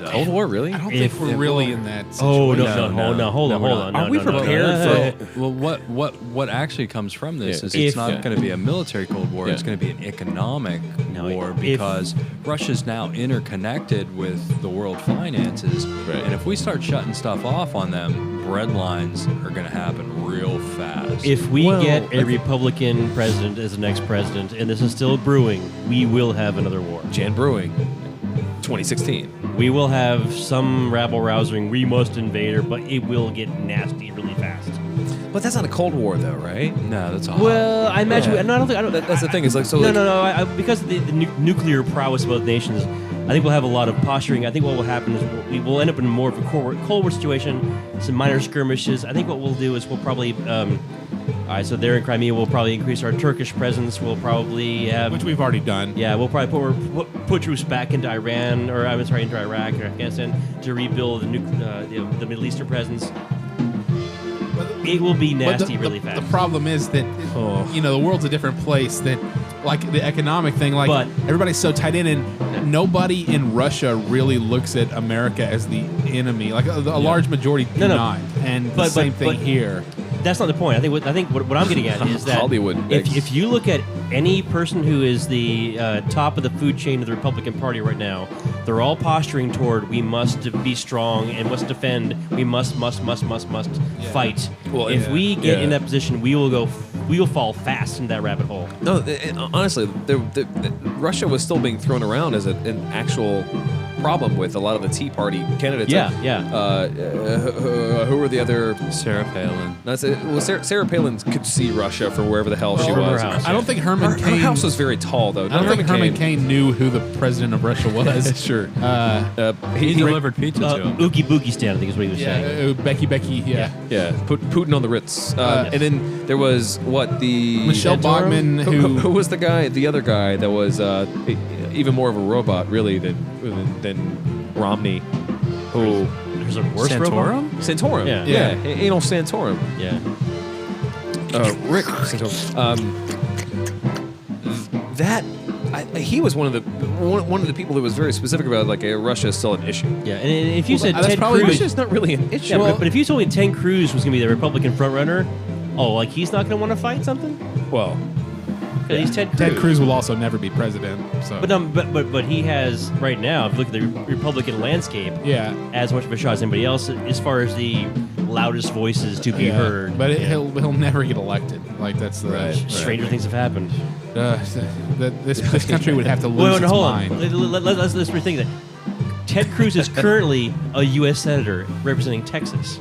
Cold War, really? I don't If think we're it really were- in that oh situation. no, hold on. Are we prepared for? Well, what actually comes from this Yeah. is it's If- not going to be a military Cold War. Yeah. It's going to be an economic No, war if- because Russia's now interconnected with the world finances, Right. and if we start shutting stuff off on them, bread lines are going to happen real fast. If we Well, get I a Republican president as the next president, and this is still brewing, we will have another war. Jan Brewing, 2016. We will have some rabble-rousing, we must invade her, but it will get nasty really fast. But that's not a Cold War, though, right? no, that's a Well, I imagine. Yeah. No, I don't think. I don't, That's the thing. Is like so. No, like, no. Because of the nuclear prowess of both nations, I think we'll have a lot of posturing. I think what will happen is we will end up in more of a Cold War situation, some minor skirmishes. I think what we'll do is we'll probably. All right, so there in Crimea, we'll probably increase our Turkish presence. We'll probably have. Which we've already done. Yeah, we'll probably put troops back into Iran, or I'm sorry, into Iraq or Afghanistan to rebuild the Middle Eastern presence. It will be But nasty really fast. The problem is that the world's a different place. That like the economic thing, like But- everybody's so tied in, and nobody in Russia really looks at America as the enemy. Like a large majority do No, no. not, and the But- same but- thing but- here. That's not the point. I think what I'm getting at is that Hollywood makes- if you look at any person who is the top of the food chain of the Republican Party right now, they're all posturing toward we must be strong and must defend. We must fight. Well, if yeah. we get in Yeah. that position, we will fall fast into that rabbit hole. No, honestly, Russia was still being thrown around as an actual problem with a lot of the Tea Party candidates. Yeah, Like, yeah. Who were the other? Sarah Palin. Sarah Palin could see Russia from wherever the hell she From her was. house. I don't think Herman Her Cain. house was very tall, though. I don't think Herman Cain knew who the president of Russia was. Sure. He delivered pizza to him. Ookie Boogie stand, I think is what he was saying. Becky. Yeah. Yeah, put Putin on the Ritz. And then there was Michelle Bachmann, who was the guy, the other guy that was even more of a robot, really, than Romney. Who There's a worse robot? Santorum? Yeah. Yeah, anal Santorum. Yeah. Rick Santorum. He was one of the people that was very specific about like Russia is still an issue. Yeah. And if you said that's Ted probably- Cruz, Russia's not really an issue. yeah, but if you told me Ted Cruz was going to be the Republican frontrunner, like he's not going to want to fight something? well, He's Ted Cruz. Ted Cruz will also never be president. So. But he has right now. If you look at the Republican landscape, yeah. as much of a shot as anybody else as far as the loudest voices to be Yeah. heard. But he'll never get elected. Like that's the Stranger things have happened. This country would have to lose Wait, its hold mind. on. Let's rethink that. Ted Cruz is currently a U.S. senator representing Texas.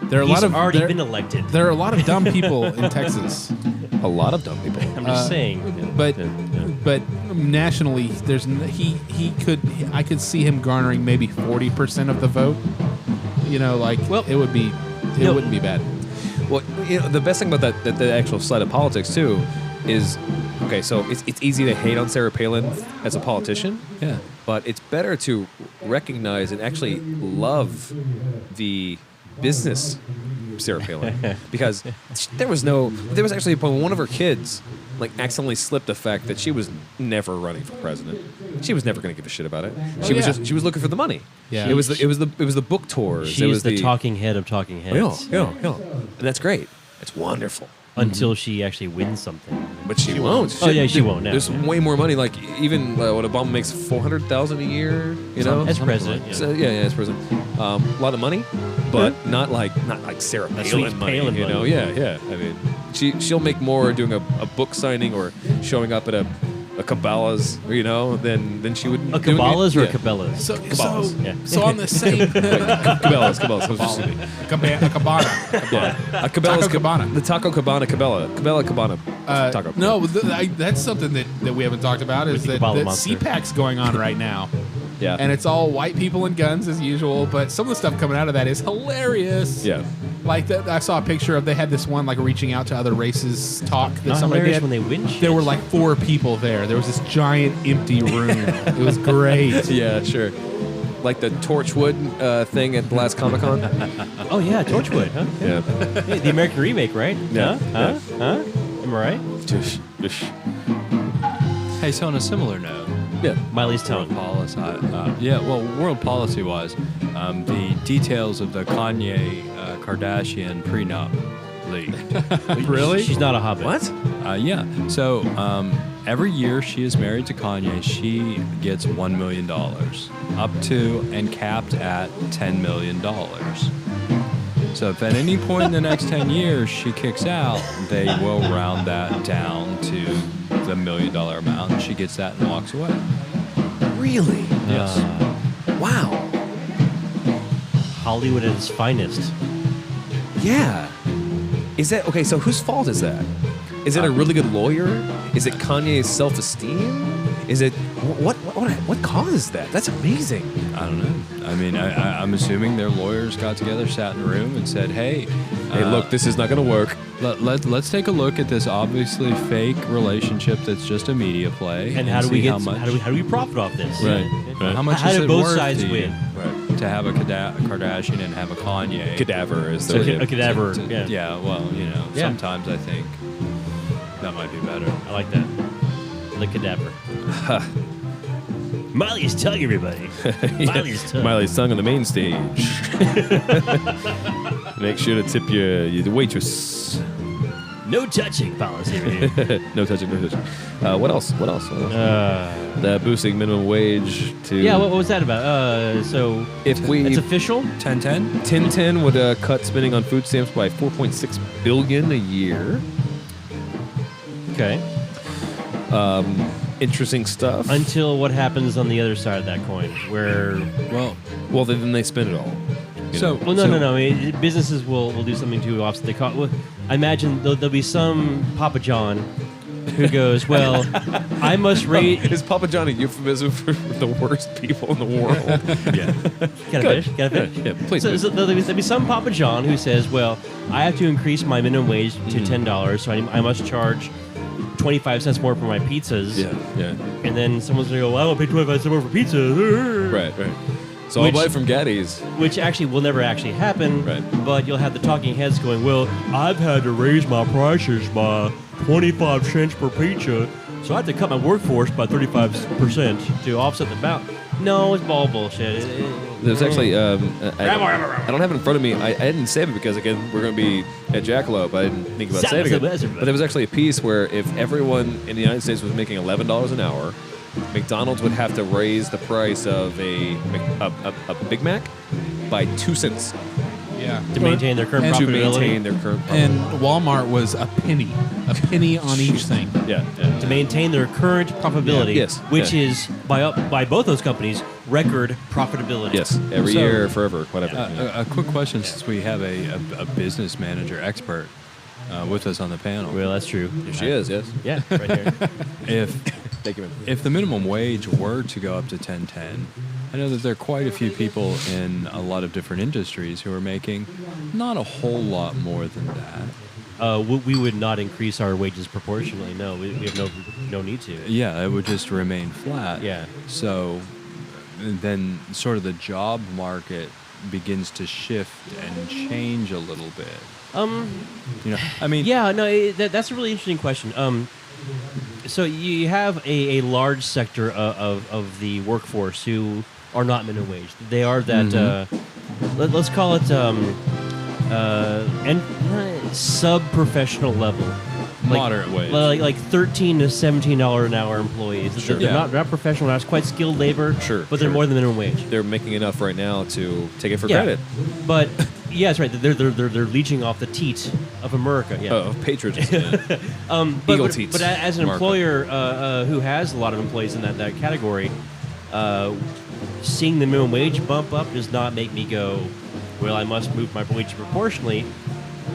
There are He's already been elected. There are a lot of dumb people in Texas. a lot of dumb people. I'm just saying. But nationally, I could see him garnering maybe 40% of the vote. Well, it wouldn't be bad. Well, the best thing about the actual side of politics too is, okay, so it's easy to hate on Sarah Palin as a politician. Yeah. But it's better to recognize and actually love the business Sarah Palin because there was actually a point when one of her kids accidentally slipped the fact that she was never running for president. She was never going to give a shit about it. She was looking for the money. Yeah. It was the book tours. She's it was the talking head of talking heads. yeah. And that's great. It's wonderful. until she actually wins something. But she won't. Oh, yeah, she won't, no, There's yeah. way more money. Like even what Obama makes $400,000 a year. You know, As president, yeah. So, yeah, as president. A lot of money, but not like Sarah That's Palin sweet money. Palin You know, money. yeah. I mean, she'll make more doing a book signing or showing up at a Cabela's, you know, than she would. A doing it- Cabela's or a yeah. Cabela's? Cabela's. Yeah. So on the same Cabela's. Excuse me. Cabana. A Cabela's Taco Cabana. The Taco Cabana Cabana Taco. No, that's something that we haven't talked about is the that Kabbalah monster. CPAC's going on right now. Yeah. And it's all white people and guns as usual, but some of the stuff coming out of that is hilarious. Yeah. Like that, I saw a picture of they had this one like reaching out to other races talk that Not somebody hilarious did. when they win shit. There were like 4 people there. There was this giant empty room. It was great. Yeah, sure. Like the Torchwood thing at the last Comic Con. Oh yeah, Torchwood, huh? Yeah. Hey, the American remake, right? Yeah, Huh? Huh? Am I right? Hey, so on a similar note, Yeah. Miley's world tone. policy, world policy wise, the details of the Kanye Kardashian prenup leaked. Really? She's not a hobbit. What? Yeah. So every year she is married to Kanye, she gets $1 million, up to and capped at $10 million. So if at any point in the next 10 years she kicks out, they will round that down to the $1 million amount, and she gets that and walks away. Really? Yes. Wow. Hollywood at its finest. Yeah. Is that okay? So whose fault is that? Is it a really good lawyer? Is it Kanye's self-esteem? Is it what causes that? That's amazing. I don't know. I mean, I'm assuming their lawyers got together, sat in a room, and said, "Hey, Hey, look, this is not going to work. let's take a look at this obviously fake relationship that's just a media play, And how do we see get? How do we profit off this? Right. How much How is do it both worth sides to you win? Right. to have a Kardashian and have a Kanye? Cadaver is So the a cadaver. To- Yeah. well, Yeah. sometimes I think that might be better. I like that. The cadaver. Miley's tongue, everybody. Miley's tongue. Miley's tongue on the main stage. Make sure to tip your waitress. No touching policy right here. No touching, no touching. What else? The boosting minimum wage to. Yeah, what was that about? So If we it's official. 10-10? 1010 would cut spending on food stamps by $4.6 billion a year. Okay. Interesting stuff. Until what happens on the other side of that coin, where Well, then they spend it all. So, well, no. I mean, businesses will do something to offset the cost. Well, I imagine there'll be some Papa John who goes, "Well, I must rate." Is Papa John a euphemism for the worst people in the world? Yeah. Gotta finish. Yeah, please. So there'll be some Papa John who says, "Well, I have to increase my minimum wage to $10, so I must charge 25 cents more for my pizzas." yeah. And then someone's gonna go, "Well, I won't pay 25 cents more for pizza." Right. So I'll buy it from Gaddy's. Which actually will never actually happen. Right. But you'll have the talking heads going, "Well, I've had to raise my prices by 25 cents per pizza, so I have to cut my workforce by 35% to offset the amount." No, it's all bullshit. There's actually, I don't have it in front of me. I didn't save it because, again, we're going to be at Jackalope. I didn't think about saving it. But there was actually a piece where if everyone in the United States was making $11 an hour, McDonald's would have to raise the price of a Big Mac by 2 cents Yeah. to maintain their current And to profitability. maintain their current And profitability. Walmart was a penny on each thing. Yeah. To maintain their current profitability, Yeah. Yes. which Yeah. is by both those companies record profitability. Yes. Every So- year, forever, whatever. A quick question, since we have a business manager expert with us on the panel. Well, that's true. Here she is, yes. Yeah, right here. If Thank you, man. if the minimum wage were to go up to 10.10, I know that there are quite a few people in a lot of different industries who are making not a whole lot more than that. We would not increase our wages proportionally. No, we have no need to. Yeah, it would just remain flat. Yeah. So then sort of the job market begins to shift and change a little bit. I mean, Yeah, no, that's a really interesting question. So you have a large sector of the workforce who are not minimum wage. They are that. Let's call it. sub-professional level. Moderate wage. Like $13 to $17 an hour employees. Sure. They're Yeah. not professional. Not quite skilled labor. Sure, but they're sure. more than minimum wage. They're making enough right now to take it for Yeah. credit. But yeah, that's right. They're leeching off the teat of America. Yeah. Of patriotism. But, Eagle but, teats. but as an America. employer who has a lot of employees in that category, seeing the minimum wage bump up does not make me go, well, I must move my wage proportionally.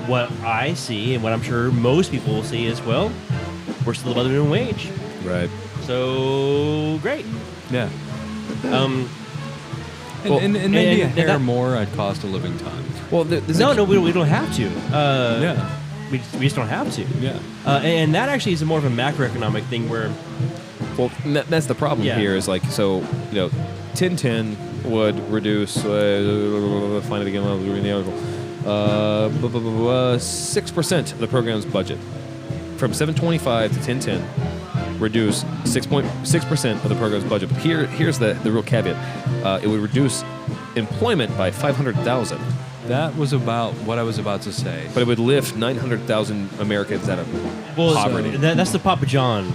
What I see and what I'm sure most people will see is, well, we're still above the minimum wage. Right. So great. Yeah. Um, And maybe a and hair that- more at cost of living time. Well, there's no, we don't have to. Yeah. We just don't have to. Yeah. And that actually is more of a macroeconomic thing where Well, that's the problem Yeah. here. Is like, so, 1010 would reduce. Find it again. While I was reading the article. 6% of the program's budget, from 725 to 1010, reduce 6.6% of the program's budget. But here's the real caveat. It would reduce employment by 500,000, That was about what I was about to say. but it would lift 900,000 Americans out of poverty. that's the Papa John.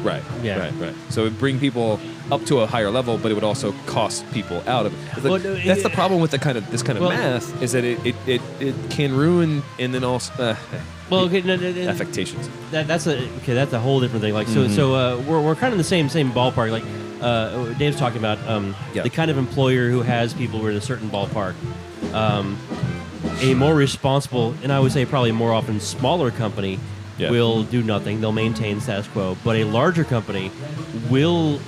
Right. Yeah. Right. So it would bring people up to a higher level, but it would also cost people out of it. It's like- Well, no, that's the problem with this kind of well- math, is that it can ruin and then also Well, okay, no, affectations. that's a whole different thing. Like Mm-hmm. so, we're kind of in the same ballpark. Like Dave's talking about Yeah. the kind of employer who has people who are in a certain ballpark. A more responsible, and I would say probably more often smaller company Yeah. will do nothing. They'll maintain status quo. But a larger company will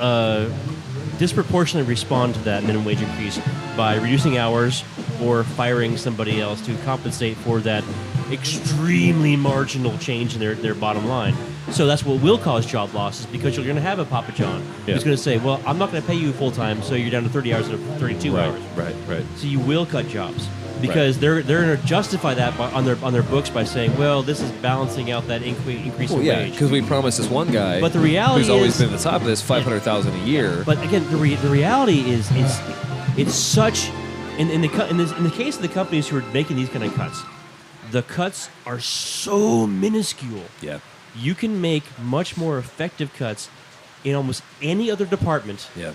disproportionately respond to that minimum wage increase by reducing hours or firing somebody else to compensate for that extremely marginal change in their bottom line. So that's what will cause job losses, because you're going to have a Papa John Yeah. who's going to say, well, I'm not going to pay you full time, so you're down to 30 hours instead of 32 hours. Right. So you will cut jobs because they're going to justify that on their books by saying, well, this is balancing out that increase Well, in yeah, wage. because we promised this one guy, But the reality who's always is- been at the top of this, 500,000 a year. But again, the reality is it's such in the case of the companies who are making these kind of cuts, the cuts are so minuscule. yeah, You can make much more effective cuts in almost any other department yeah,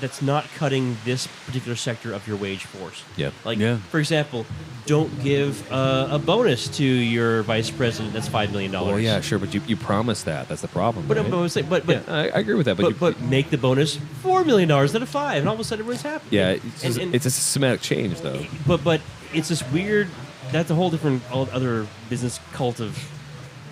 that's not cutting this particular sector of your wage force. yeah. Like, Yeah. for example, don't give a bonus to your vice president that's $5 million. Well, yeah, sure, but you promised that. That's the problem. But, right? but Yeah, I agree with that. but make the bonus $4 million instead of $5 million, and all of a sudden everyone's happy. yeah, And- it's a systematic change, though. But it's this weird. That's a whole different other business cult of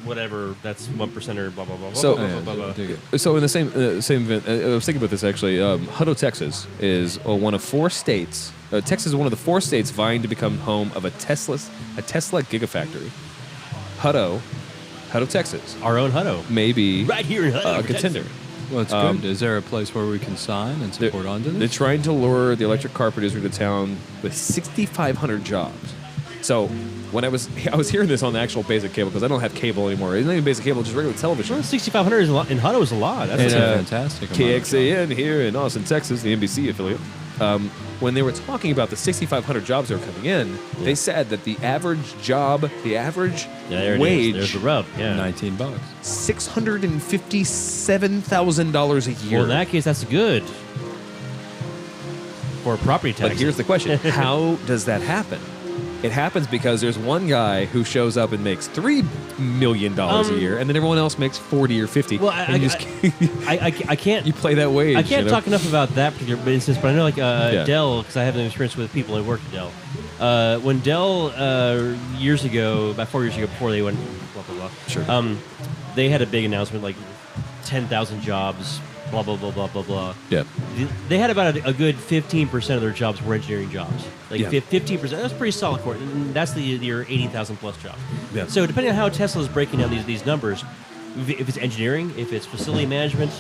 whatever. That's 1%er. Blah blah blah. So- blah, blah, blah, blah, blah. Dig it. So in the same event, I was thinking about this actually. Hutto, Texas, is one of 4 states. Texas is one of the 4 states vying to become home of a Tesla gigafactory. Hutto, Texas, Our own Hutto, may be right here in Hutto, a contender. Texas. Well, it's good. Is there a place where we can sign and They're, support onto they're this? trying to lure the electric car producer to town with 6,500 jobs. So when I was hearing this on the actual basic cable, because I don't have cable anymore. It's not even basic cable, just regular television. Well, 6,500 is a lot, in Hutto is a lot. That's That's And, a fantastic amount. KXAN here in Austin, Texas, the NBC affiliate. When they were talking about the 6,500 jobs that were coming in, they said that the average job, the average yeah, there it is. wage, There's the rub. Yeah. $19. $657,000 a year. Well, in that case, that's good for property tax. But here's the question: how does that happen? It happens because there's one guy who shows up and makes $3 million a year, and then everyone else makes 40 or 50. Well, and you just I can't. you play that wage. I can't you know? talk enough about that particular instance, but I know like Yeah. Dell, because I have an experience with people that work at Dell. When Dell years ago, about 4 years ago, before they went blah blah blah, Sure. they had a big announcement like 10,000 jobs, blah blah blah blah blah blah. Yeah. They had about a good 15% of their jobs were engineering jobs. Like Yeah. 15%. That's pretty solid. And that's your 80,000 plus jobs. Yeah. So depending on how Tesla is breaking down these numbers, if it's engineering, if it's facility management,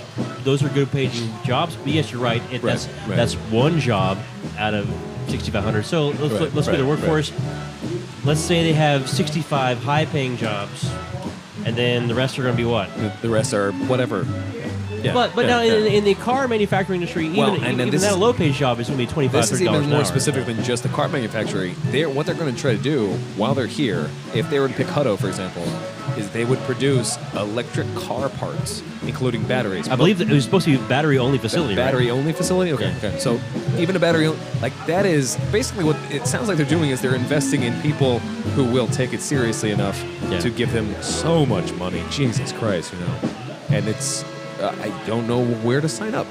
those are good paying jobs. But yes, you're right. Right. That's one job out of 6,500. So let's Right, look at the right, workforce. Let's say they have 65 high paying jobs, and then the rest are going to be what? The rest are whatever. Yeah, But yeah, now yeah. in the car manufacturing industry, Well, even, and then even this that is- low paid job is going to be $25, This is $30 even an more hour. specific than just the car manufacturing. What they're going to try to do while they're here, if they were to pick Hutto, for example, is they would produce electric car parts, including batteries. I believe that it was supposed to be a battery only facility. right? Battery only facility? Okay, Yeah. okay. So even a battery, like that is basically what it sounds like they're doing is they're investing in people who will take it seriously enough Yeah. to give them so much money. Jesus Christ, you know. And it's, I don't know where to sign up.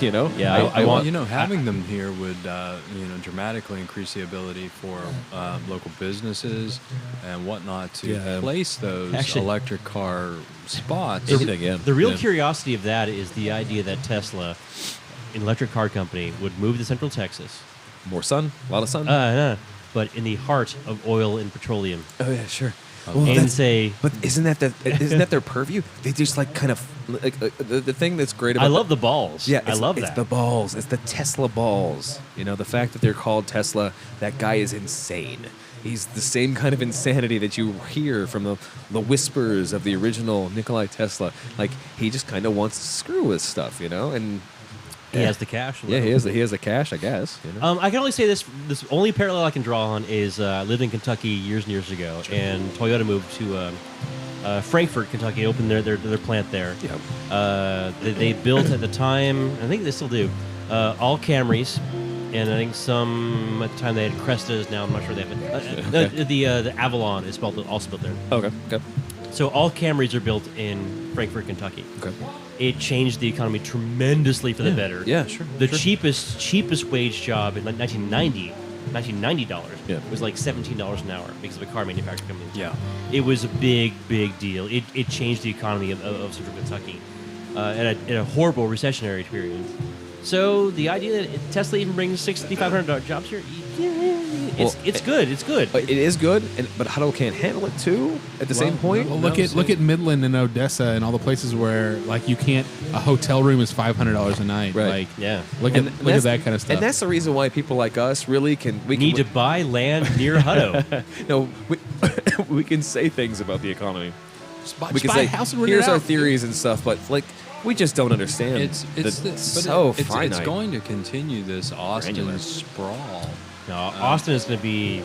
You know? Yeah, I want. You know, having them here would, dramatically increase the ability for local businesses and whatnot to Yeah. place those Actually- electric car spots. Everything, yeah. The real Yeah. curiosity of that is the idea that Tesla, an electric car company, would move to Central Texas, More sun, a lot of sun. but in the heart of oil and petroleum, Oh yeah, sure. and say, But isn't that their purview? They just like kind of like the thing that's great about I love the balls. yeah, I love it's that. the balls. It's the Tesla balls. You know, the fact that they're called Tesla. That guy is insane. He's the same kind of insanity that you hear from the whispers of the original Nikolai Tesla. Like he just kind of wants to screw with stuff, you know, and He has the cash. yeah, he has the cash, I guess. You know? I can only say this. This only parallel I can draw on is I lived in Kentucky years and years ago, and Toyota moved to Frankfort, Kentucky, opened their plant there. Yeah. They built at the time, I think they still do, all Camrys, and I think some at the time they had Crestas. Now I'm not sure they have it. The Avalon is also built there. Okay. Okay. So all Camrys are built in Frankfort, Kentucky. Okay. It changed the economy tremendously for the better. Yeah, sure, The sure. cheapest wage job in like $1990 Yeah. was like $17 an hour because of a car manufacturing company. Yeah. It was a big deal. It changed the economy of Central Kentucky in a horrible recessionary period. So the idea that Tesla even brings $6,500 jobs here, it's good. It's good. It is good, but Hutto can't handle it too. At the same point, Well, look at Midland and Odessa and all the places where like you can't. A hotel room is $500 a night. Right. Like Yeah. Look at that's- that kind of stuff. And that's the reason why people like us really can Need to buy land near Hutto. no we can say things about the economy. buy, We can buy say a house and rent here's it our out. theories and stuff, but like we just don't understand. It's finite. going to continue this Austin Granular. sprawl. No, Austin is going to be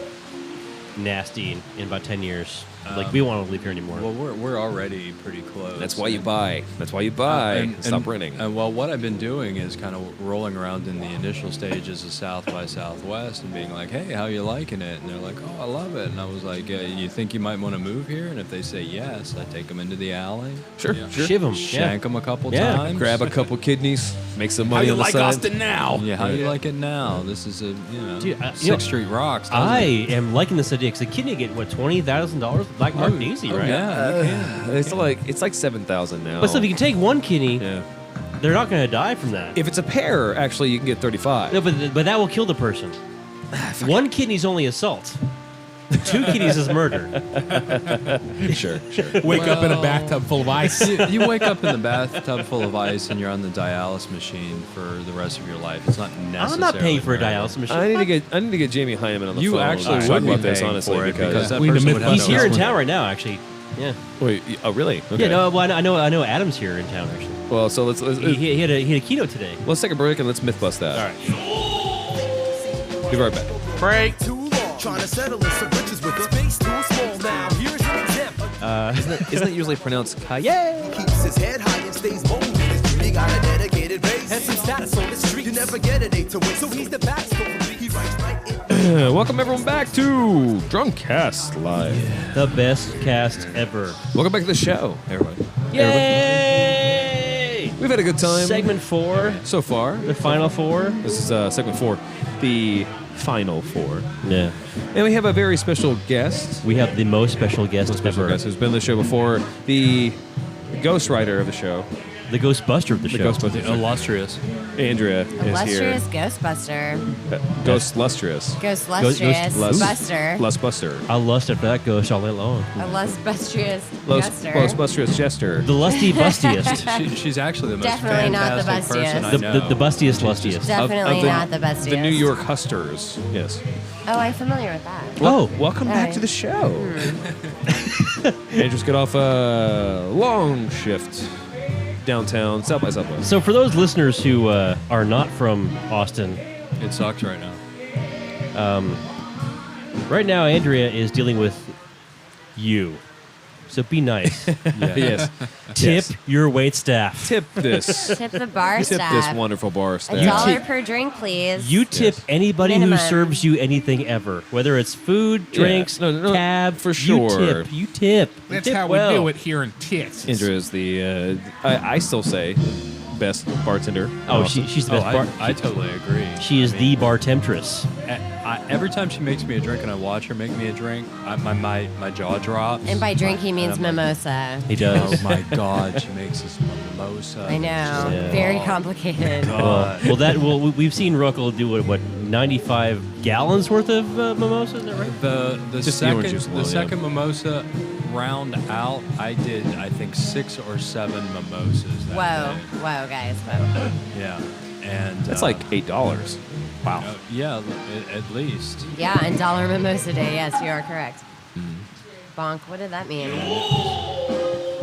nasty in about 10 years. Like we won't live here anymore. Well, we're already pretty close. That's why you buy. That's why you buy. And- Stop and- renting. And well, what I've been doing is kind of rolling around in the initial stages of South by Southwest and being like, "Hey, how you liking it?" And they're like, "Oh, I love it." And I was like, "You think you might want to move here?" And if they say yes, I take them into the alley, Sure, sure. Shiv 'em. shank them a couple Yeah. times, Grab a couple kidneys, make some How money you on the like side. Austin now? Yeah, how do you like it now? This is a Dude, you know, Sixth Street rocks. doesn't I it? am liking this idea because the kid get what $20,000 black market easy, right? Yeah, you can. It's like 7,000 now. But still, if you can take one kidney, yeah. they're not going to die from that. If it's a pair, actually, you can get 35. No, but that will kill the person. One kidney's only assault. 2 kidneys is murder. Sure. Wake up in a bathtub full of ice. You wake up in the bathtub full of ice and you're on the dialysis machine for the rest of your life. It's not necessary. I'm not paying for a dialysis machine. I need to get Jamie Hyman on the You phone. actually to would talk be about this paying honestly for it because that We need to person would myth- have He's no here in insulin. town right now, actually. Yeah. Wait, oh really? Okay. Yeah. No. Well, I know Adam's here in town actually. Well, so let's He had a keynote today. let's take a break and let's myth bust that. All right. Be right back. Break. Too long. Trying to settle in some riches with a space too small now. Here's an example. Isn't it usually pronounced Kaye? He keeps his head high and stays bold in his dream. He got a dedicated base and some status on the street. You never get an 8 to win, so he's the backstory. He writes right in. Welcome everyone back to Drunkcast Live. The best cast ever. Welcome back to the show, everybody. Yay! We've had a good time Segment 4, so far. the final 4. This is segment 4, the final 4, Yeah. and we have a very special guest. We have the most special guest Special ever. guest who's been on the show before, the ghostwriter of the show, The Ghostbuster of the show. Ghostbuster. Illustrious. Andrea is here. Illustrious Ghostbuster. Ghost Lustrous. Ghost Lustrous Lust- Buster. Lustbuster. I'll lust after that ghost all night long. A Lustruous Guster. Lustbustrious Jester. The lusty bustiest. She's actually the most Definitely not the fantastic person bustiest. I the, know. the bustiest lustiest. Definitely the- not the best. The New York Husters. Yes. Oh, I'm familiar with that. Oh, Welcome back Alright. to the show. Andrew's got off a long shift. downtown, South by Southwest. So for those listeners who are not from Austin, It sucks right now. right now Andrea is dealing with you. So be nice. Yes. Tip Yes. your wait staff. Tip this. Tip the bar Tip staff. this wonderful bar $1 staff. tip- per drink, please. You tip Yes. anybody Minimum. who serves you anything ever, whether it's food, drinks, No, cab. for sure. You tip. You That's tip how well. we do it here in Texas. Indra is the, I still say, best bartender. Oh, she's the best bar. I totally agree. She is I mean, the bar temptress. every time she makes me a drink and I watch her make me a drink, my jaw drops. And by drink, he means I'm like, mimosa. He does. Oh my God, she makes this mimosa. I know. Yeah. Very complicated. We've seen Ruckel do what 95 gallons worth of mimosa. Is that right? The Just the orange juice second alone, the yeah. second mimosa round out, I did I think 6 or 7 mimosas. Whoa, That day. whoa, guys, whoa. Yeah, and That's like $8. Wow. yeah, at least. Yeah, and dollar mimosa day. Yes, you are correct. Bonk. What did that mean?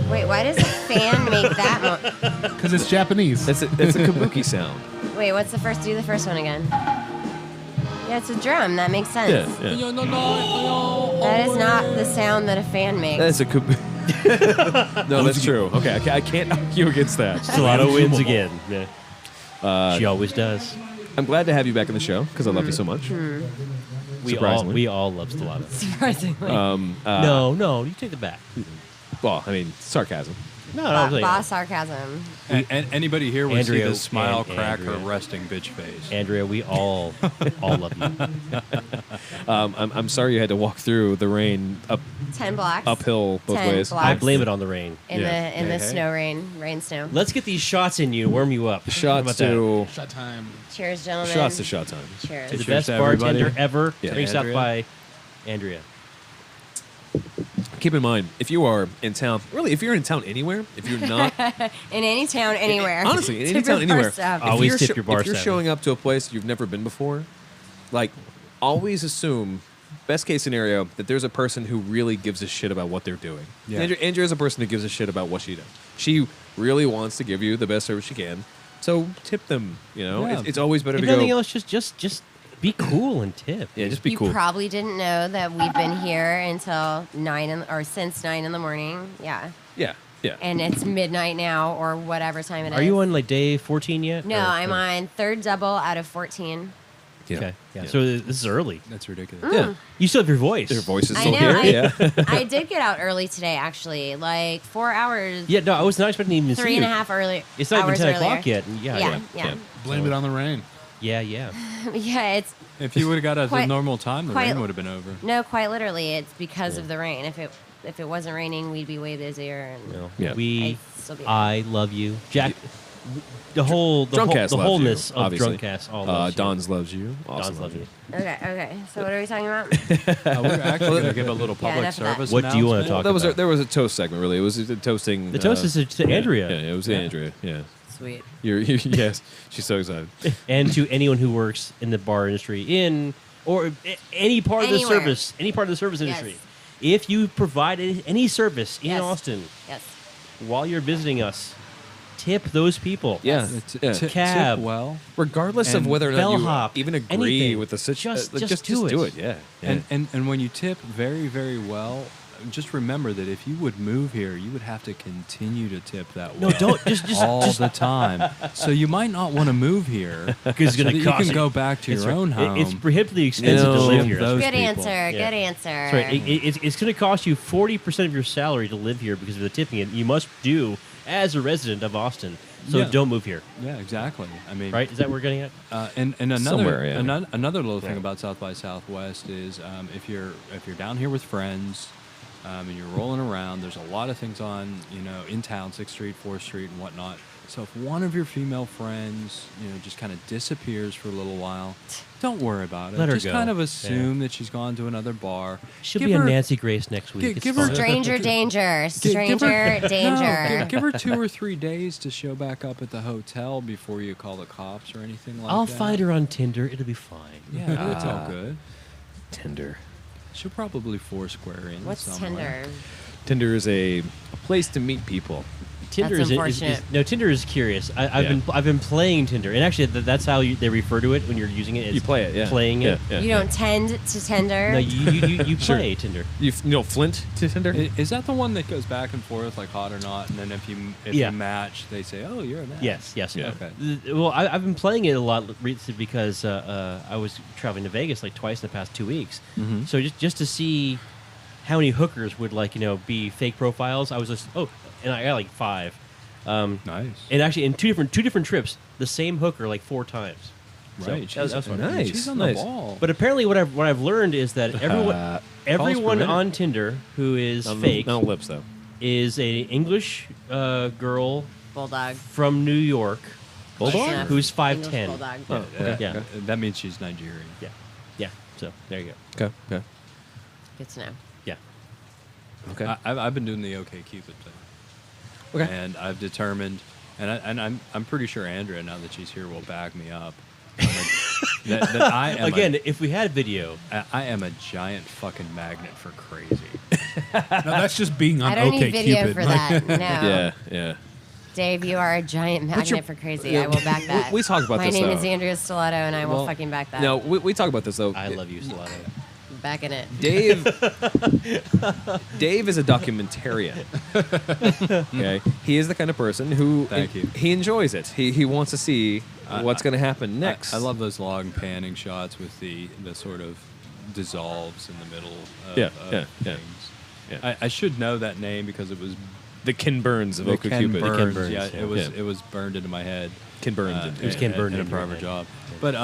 Wait, why does a fan make that? Because it's Japanese. It's a kabuki sound. Wait, what's the first? Do the first one again. Yeah, it's a drum. That makes sense. Yeah. That is not the sound that a fan makes. That's a kabuki. No, that's true. Okay, I can't argue against that. Solano wins again. Yeah. She always does. I'm glad to have you back on the show because I love you so much. Surprisingly. We all love Solano. Surprisingly. No, you take it back. Well, I mean, sarcasm. No, I'm saying- Boss sarcasm. And anybody here would Andrea see the smile and crack her Andrea. resting bitch face. Andrea, we all love you. I'm sorry you had to walk through the rain 10 blocks. uphill both 10 ways. blocks. I blame it on the rain. In Yeah. the in the Hey, hey. snow rain snow. Let's get these shots in you, warm you up. How Shots about that? to Shot time. Cheers, gentlemen. shots to shot time. Cheers. To the Cheers best to everybody. bartender ever. Yeah. Drinks out Andrea. by Andrea. Keep in mind, if you are in town, really, if you're in town anywhere, if you're not, In any town, anywhere. honestly, in any Tip your town, bar anywhere, staff. if Always you're tip your bar if you're staff. showing up to a place you've never been before, like, always assume, best case scenario, that there's a person who really gives a shit about what they're doing. Yeah. Andrea is a person who gives a shit about what she does. She really wants to give you the best service she can, so tip them. You know, Yeah. it's always better If to go. nothing else, just be cool and tip. Yeah, just be You cool. probably didn't know that we've been here until since 9 in the morning. Yeah. Yeah, yeah. And it's midnight now or whatever time it is. Are you on like day 14 yet? No, Or- I'm on third double out of 14. yeah. Okay. Yeah. Yeah. So this is early. That's ridiculous. Yeah. You still have your voice. Their voice is I still know. here. Yeah. I did get out early today, actually, like 4 hours. Yeah, no, I was not expecting to even see Three you. and a half early. It's not even hours 10 earlier. o'clock yet. Yeah, Yeah. Blame it on the rain. yeah. Yeah, it's If you would have got out at the Quite- normal time, the quite- rain would have been over. no, quite literally, it's because of the rain. If it wasn't raining, we'd be way busier. And No, Yeah. We, I'd still be- I love you, Jack. The whole, the Drunkcast the loves wholeness you, of obviously. Drunkcast. All loves you. Don's loves you. Don's Awesome love you. Okay. So what are we talking about? We're actually going to give a little public enough of that. service What do you wanna announcement. talk That was about? there was a toast segment. Really, it was a toasting. The toast is to Andrea. Yeah, it was Andrea. Yeah, Sweet. yes, she's so excited. And to anyone who works in the bar industry or any part of the Anywhere. service, Yes. industry. If you provided any service in Yes. Austin Yes. while you're visiting us, tip those people. Yeah, yeah. Cab. Tip well. Regardless of And whether or not you bellhop, even agree anything. with the situation, Just do it. Yeah, And when you tip very, very well, just remember that if you would move here, you would have to continue to tip that No, well. don't just all the time. So you might not want to move here because it's so going that to you cost can go back to It's your own home. It's prohibitively expensive No. to live here. Those Good people. answer. Yeah. Good answer. That's right. It's going to cost you 40% of your salary to live here because of the tipping. And you must do as a resident of Austin. So Yeah. don't move here. Yeah, exactly. I mean, Right? Is that what we're getting at? And another Somewhere, yeah. another little thing Yeah. about South by Southwest is if you're down here with friends and you're rolling around, there's a lot of things on in town, 6th Street, 4th Street, and whatnot. So if one of your female friends just kind of disappears for a little while, don't worry about it. Let her just go. kind of assume that she's gone to another bar. She'll Give be her- a Nancy Grace next week. It's give her fine. Stranger danger. Give her- Stranger danger. No, give her 2 or 3 days to show back up at the hotel before you call the cops or anything like I'll that. find her on Tinder. It'll be fine. Yeah, it's all good. Tinder. She'll probably Foursquare in What's somewhere. Tinder? Tinder is a place to meet people. Tinder That's is unfortunate. no Tinder is curious. I've been playing Tinder, and actually that's how they refer to it when you're using it. Is You play it, yeah. Playing it. Yeah, You yeah. don't tend to tender. No, you play Tinder. You know Flint to Tinder? Is that the one that goes back and forth like hot or not? And then if Yeah. you match, they say, "Oh, you're a match." Yes. Yeah. Okay. Well, I've been playing it a lot recently because I was traveling to Vegas like twice in the past 2 weeks. Mm-hmm. So just to see how many hookers would be fake profiles, I was just and I got like 5. Nice. And actually, in two different trips, the same hooker like 4 times. Right. So that was fun. Nice. She's on nice. the ball. But apparently, what I've learned is that everyone permitted. on Tinder who is On fake No lips though. is a English girl Bulldog. from New York Bulldog? who's English 5'10". Bulldog. Yeah. That means she's Nigerian. Yeah. So there you go. Okay. Good to know. Yeah. Okay. I've been doing the OK Cupid thing. Okay. And I've determined, I'm pretty sure Andrea, now that she's here, will back me up. that I am Again, if we had video, I am a giant fucking magnet for crazy. No, that's just being on I don't OK need video Cupid. for that. No. Yeah. Dave, you are a giant magnet your- for crazy. yeah, I will back that. we talked about My this, name though. is Andrea Stiletto, and I will Well, fucking back that. No, we talk about this though. I love you, Solano. Backing it. Dave is a documentarian. Okay, he is the kind of person who Thank you. he enjoys it. He wants to see what's going to happen next. I love those long panning shots with the sort of dissolves in the middle of, Yeah, of yeah, yeah. things. Yeah. I should know that name because it was the Ken Burns of the Oka Ken Cupid. Burns. Burns, Yeah, yeah. it was burned into my head. Ken Burns. It was Ken Burns in a into your private head. job. But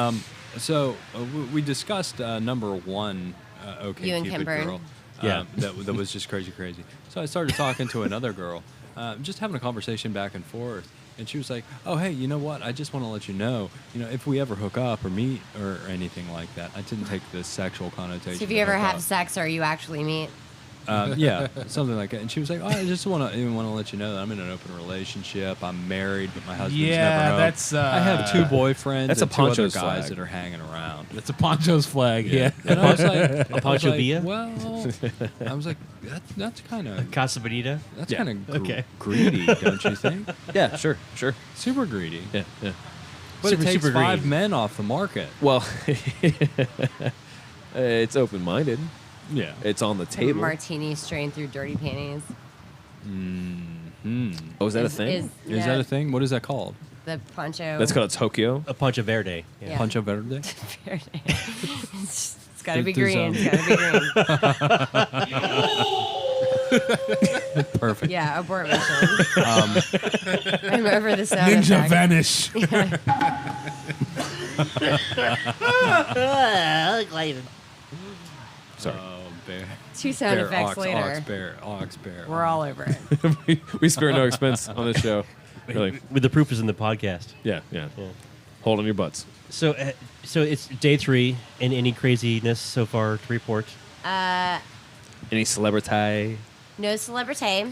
we discussed number one OK You and Cupid Ken Burn? girl. Yeah. That was just crazy. So I started talking to another girl, just having a conversation back and forth. And she was like, "Oh, hey, you know what? I just want to let you know, if we ever hook up or meet or anything like that, I didn't take the sexual connotation. So if you of ever hook have up." sex or you actually meet, Yeah, something like that. And she was like, "Oh, I just want to let you know that I'm in an open relationship. I'm married, but my husband's Yeah, never home. that's, I have 2 boyfriends. that's a and 2 other Poncho's guys flag. that are hanging around." That's a Poncho's flag. Yeah. And I was like, Poncho Villa? Well, I was like, that's kind of Casa Bonita. that's Yeah. kind of Okay. greedy, don't you think? Yeah, sure. Super greedy. Yeah. But Super, it takes super 5 greedy. men off the market. Well, it's open-minded. Yeah. It's on the a table. martini strained through dirty panties. Oh, is that a thing? Is that a thing? What is that called? The Poncho. That's called Tokyo. A Pancho Verde. Yeah. Yeah. Pancho Verde? It's got to be There's, green. It's got to be green. Perfect. Yeah, abort mission. I'm over the sound Ninja effect. vanish. Sorry. Oh, bear. 2 sound Bear, effects ox, later. ox, bear. We're all over it. We spare no expense on this show. Really. With the proof is in the podcast. Yeah. Hold on your butts. So it's day 3, and any craziness so far to report? Any celebrity? No celebrity.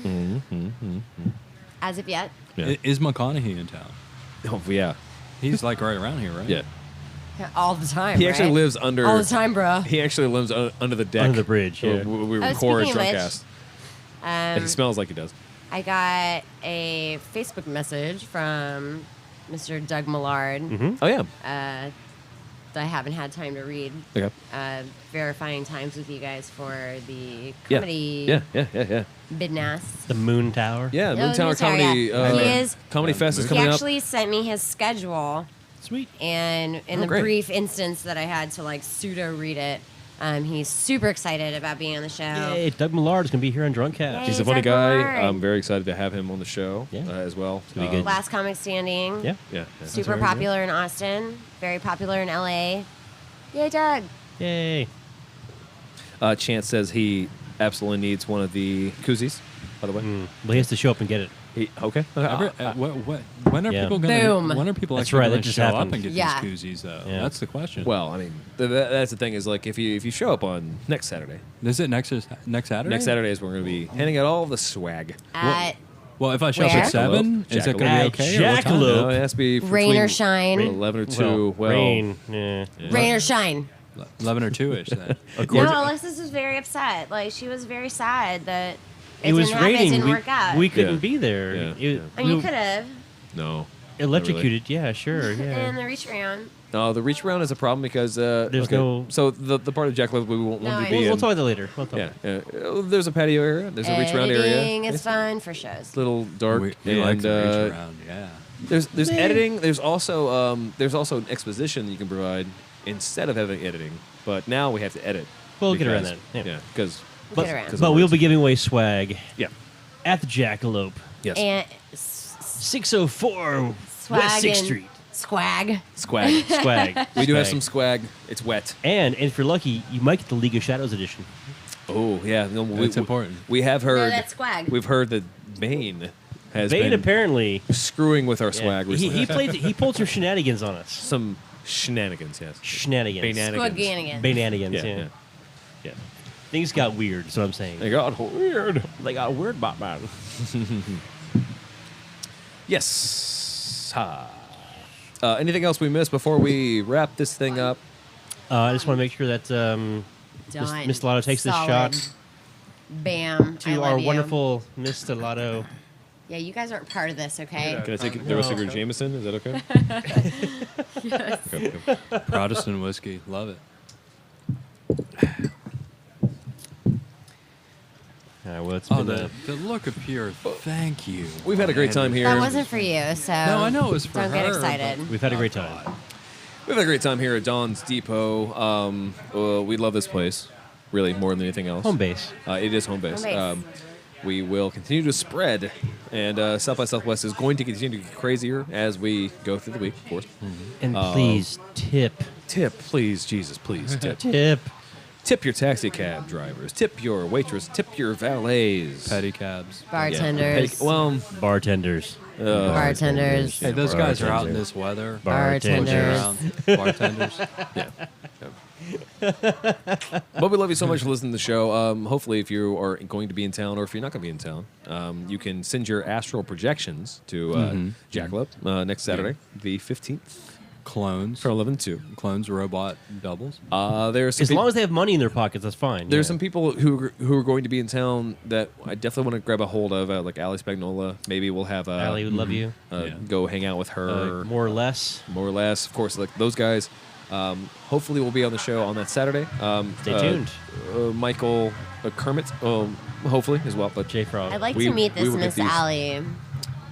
As of yet. Yeah. Is McConaughey in town? Oh, yeah. He's like right around here, right? Yeah. All the time. He actually right? lives under. All the time, bro. He actually lives under the deck. Under the bridge, yeah. We Oh, record speaking of which, Drunkcast. And he smells like he does. I got a Facebook message from Mr. Doug Millard Oh, yeah. that I haven't had time to read. Okay. Verifying times with you guys for the Yeah. comedy Yeah. Bidnass. The Moon Tower. Yeah, Oh, Moon Tower Moon Tower, Comedy. yeah. He is- Comedy Fest is He coming up. actually sent me his schedule, Sweet. and in the great. brief instance that I had to like pseudo read it, he's super excited about being on the show. Yay, Doug Millard is going to be here on Drunkcast. Yay. He's a Doug funny guy. Millard. I'm very excited to have him on the show Yeah. as well. gonna be good. Last comic standing. Yeah. Yeah. Super popular in Austin. Very popular in LA. Yay, Doug. Yay. Chance says he absolutely needs one of the koozies, by the way. Well, he has to show up and get it. Okay. When are Yeah. people gonna? Boom. When are people That's actually right, that going to just show up happened. and get Yeah. these koozies? Though Yeah. that's the question. Well, I mean, that's the thing is like if you show up on next Saturday. is it next Saturday? Next Saturday is we're going to be handing out all of the swag. At Well, if I show up Where? at 7, is it going to be At okay? Or what time? Jackalope. No, it has to be Rain or between shine. 11 or 2. Well, rain. Yeah. Rain or shine. 11 or 2 ish then. No, Alexis was very upset. Like, she was very sad that It was didn't happen, raining. It didn't work out. We couldn't Yeah. be there. Yeah, It- yeah. I mean, you we- could have. No. Electrocuted. Yeah, sure. Yeah. And the reach around. No, the reach around is a problem because There's no- So the part of Jackalope we won't No, want I to be know. in. We'll talk about that later. We'll talk Yeah, about it. there's a patio area. There's a reach around area. Editing is It's fun for shows. a little dark. We like and, to reach around. Yeah. There's editing. There's also an exposition you can provide instead of having editing. But now we have to edit. We'll get around because- that. Yeah. Yeah, because Get around. Because But of we'll words. be giving away swag yeah, at the Jackalope, yes, And 604 swag West 6th and Street. swag. swag. Swag. We do have Swag. some swag. It's wet. And if you're lucky, you might get the League of Shadows edition. Oh yeah, no, That's important. We have No, heard. that's swag. We've heard that Bane has Bane been apparently screwing with our yeah, swag he, recently. he pulled some shenanigans on us. Some shenanigans. Yes. Shenanigans. Squaganigans. Bananigans. Yeah, Yeah. yeah. Yeah. Things got weird. That's what I'm saying. They got weird. They got weird, Batman. Yes. Ha. Anything else we missed before we wrap this thing up? I just want to make sure that Done. Miss Lotto takes this Solid. shot Bam. I to love our you. wonderful Miss Lotto. Yeah, you guys aren't part of this, okay? Can I take the rest of your Jameson? Is that okay? Okay, okay. Protestant whiskey. Love it. Well, it's Oh, been the look of pure thank you. We've had a great time here. That wasn't for you, so No, I know it was for don't get her, excited. we've had a great time. We've had a great time here at Dawn's Depot. We love this place, really, more than anything else. Home base. It is home base. Home base. We will continue to spread, and South by Southwest is going to continue to get crazier as we go through the week, of course. And please tip. Tip, please, Jesus, please, tip. Tip. Tip your taxi cab drivers. Tip your waitress. Tip your valets. Pedicabs. Bartenders. Well, Bartenders. Bartenders. Hey, those guys are out in this weather. Bartenders. Bartenders. but we love you so much for listening to the show. Hopefully, if you are going to be in town or if you're not going to be in town, you can send your astral projections to Jackalope next Saturday, the 15th, Clones. from 11 to 2. Clones robot doubles. There's some As long as they have money in their pockets, that's fine. There's yeah. some people who are going to be in town that I definitely want to grab a hold of, like Ali Spagnola. Maybe we'll have Allie would love you. go hang out with her, More or less. more or less. Of course, like those guys. Hopefully, we'll be on the show on that Saturday. Stay tuned. Michael Kermit, hopefully as well. But J Frog. I'd like We- to meet we this will get Miss these. Allie.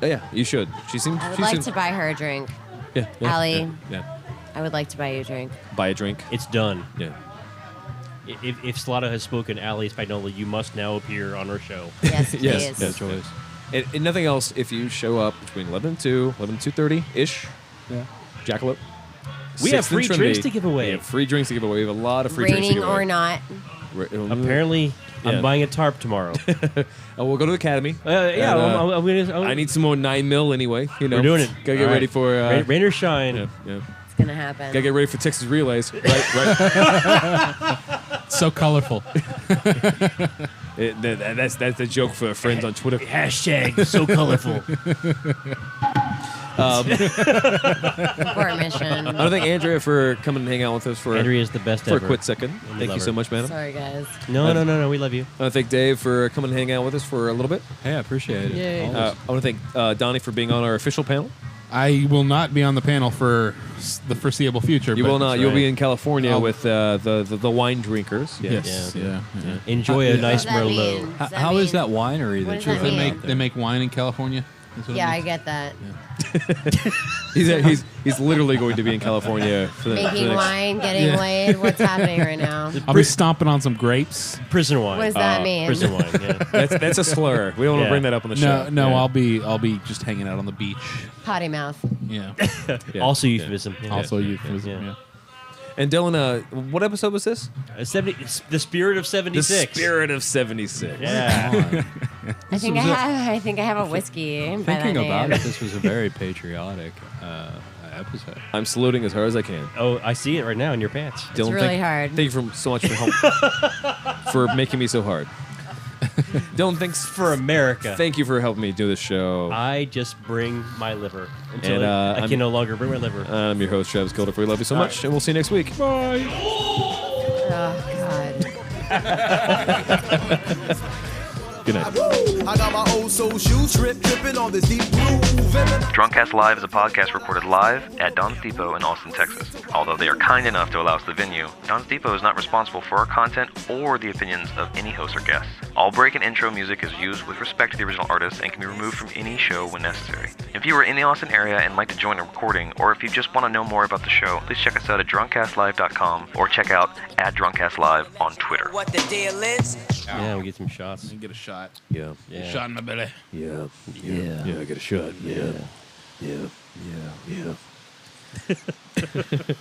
yeah, you should. She seems. I would she like seems, to buy her a drink. Yeah, yeah, Allie. Yeah, I would like to buy you a drink. buy a drink. It's done. Yeah. If Slaughter has spoken, Ali Spagnola, you must now appear on our show. Yes, please. Yes, yes. Choice. And nothing else. If you show up between 11 and 2, 11 and 2:30 ish, Yeah. Jackalope. We have 6th and free Trinity. drinks to give away. We have free drinks to give away. We have a lot of free drinks to Raining give away. or not. Apparently, Yeah. I'm buying a tarp tomorrow. We'll go to the Academy. Yeah, And, I'm gonna. I need some more 9 mil anyway. You know, We're doing it. Gotta get All ready right. for Rain or shine. yeah, yeah. It's going to happen. Gotta get ready for Texas relays. Right. So colorful. That's the joke for friends on Twitter. Hashtag so colorful. Report mission. I want to thank Andrea for coming and hang out with us for Andrea's the best for ever. a quick second. we Thank love you so her. much, madam. Sorry, guys. No. We love you. I want to thank Dave for coming and hang out with us for a little bit. Hey, I appreciate it. Yay. Always. I want to thank Donnie for being on our official panel. I will not be on the panel for the foreseeable future. You but will not. You'll be in California I'll- with the wine drinkers. Yes. Yeah. Yeah. Enjoy a nice What does that Merlot. mean? Does that How is mean- that winery What that does you're that They mean? make they make wine in California. That's what it Yeah, I means. get that. He's literally going to be in California for the Making next- wine, getting Yeah. laid. What's happening right now? I'll be stomping on some grapes. Prison wine. What does that mean? Prison wine. Yeah. That's a slur. We don't want Yeah. to bring that up on the show. No, Yeah. I'll be just hanging out on the beach. Potty mouth. Yeah. Yeah. Also euphemism. Yeah. Also, yeah, euphemism. yeah. Yeah. And Dylan, what episode was this? 70, the spirit of The 76. Spirit of 76. Yeah. I think I have a whiskey. by that Thinking about name. it, this was a very patriotic episode. I'm saluting as hard as I can. Oh, I see it right now in your pants. Dylan, really thank, hard. Thank you so much for help for making me so hard. Dylan, thanks For America. Thank you for helping me do this show. I just bring my liver until And, I I'm- can no longer bring my liver. I'm your host, Travis Kilder. We love you so All much, right. and we'll see you next week. Bye. Oh God. Good Good night. I got my old soul shoes dripping on this deep groove. Drunkcast Live is a podcast recorded live at Don's Depot in Austin, Texas. Although they are kind enough to allow us the venue, Don's Depot is not responsible for our content or the opinions of any host or guests. All break and intro music is used with respect to the original artist and can be removed from any show when necessary. If you are in the Austin area and like to join a recording, or if you just want to know more about the show, please check us out at drunkcastlive.com or check out @drunkcastlive on Twitter. What the deal is? Yeah, we get some shots. And get a shot. Yeah. Yeah. Shot in my belly. Yeah. Yeah. Yeah, I get a shot. Yeah. Yeah. Yeah. Yeah.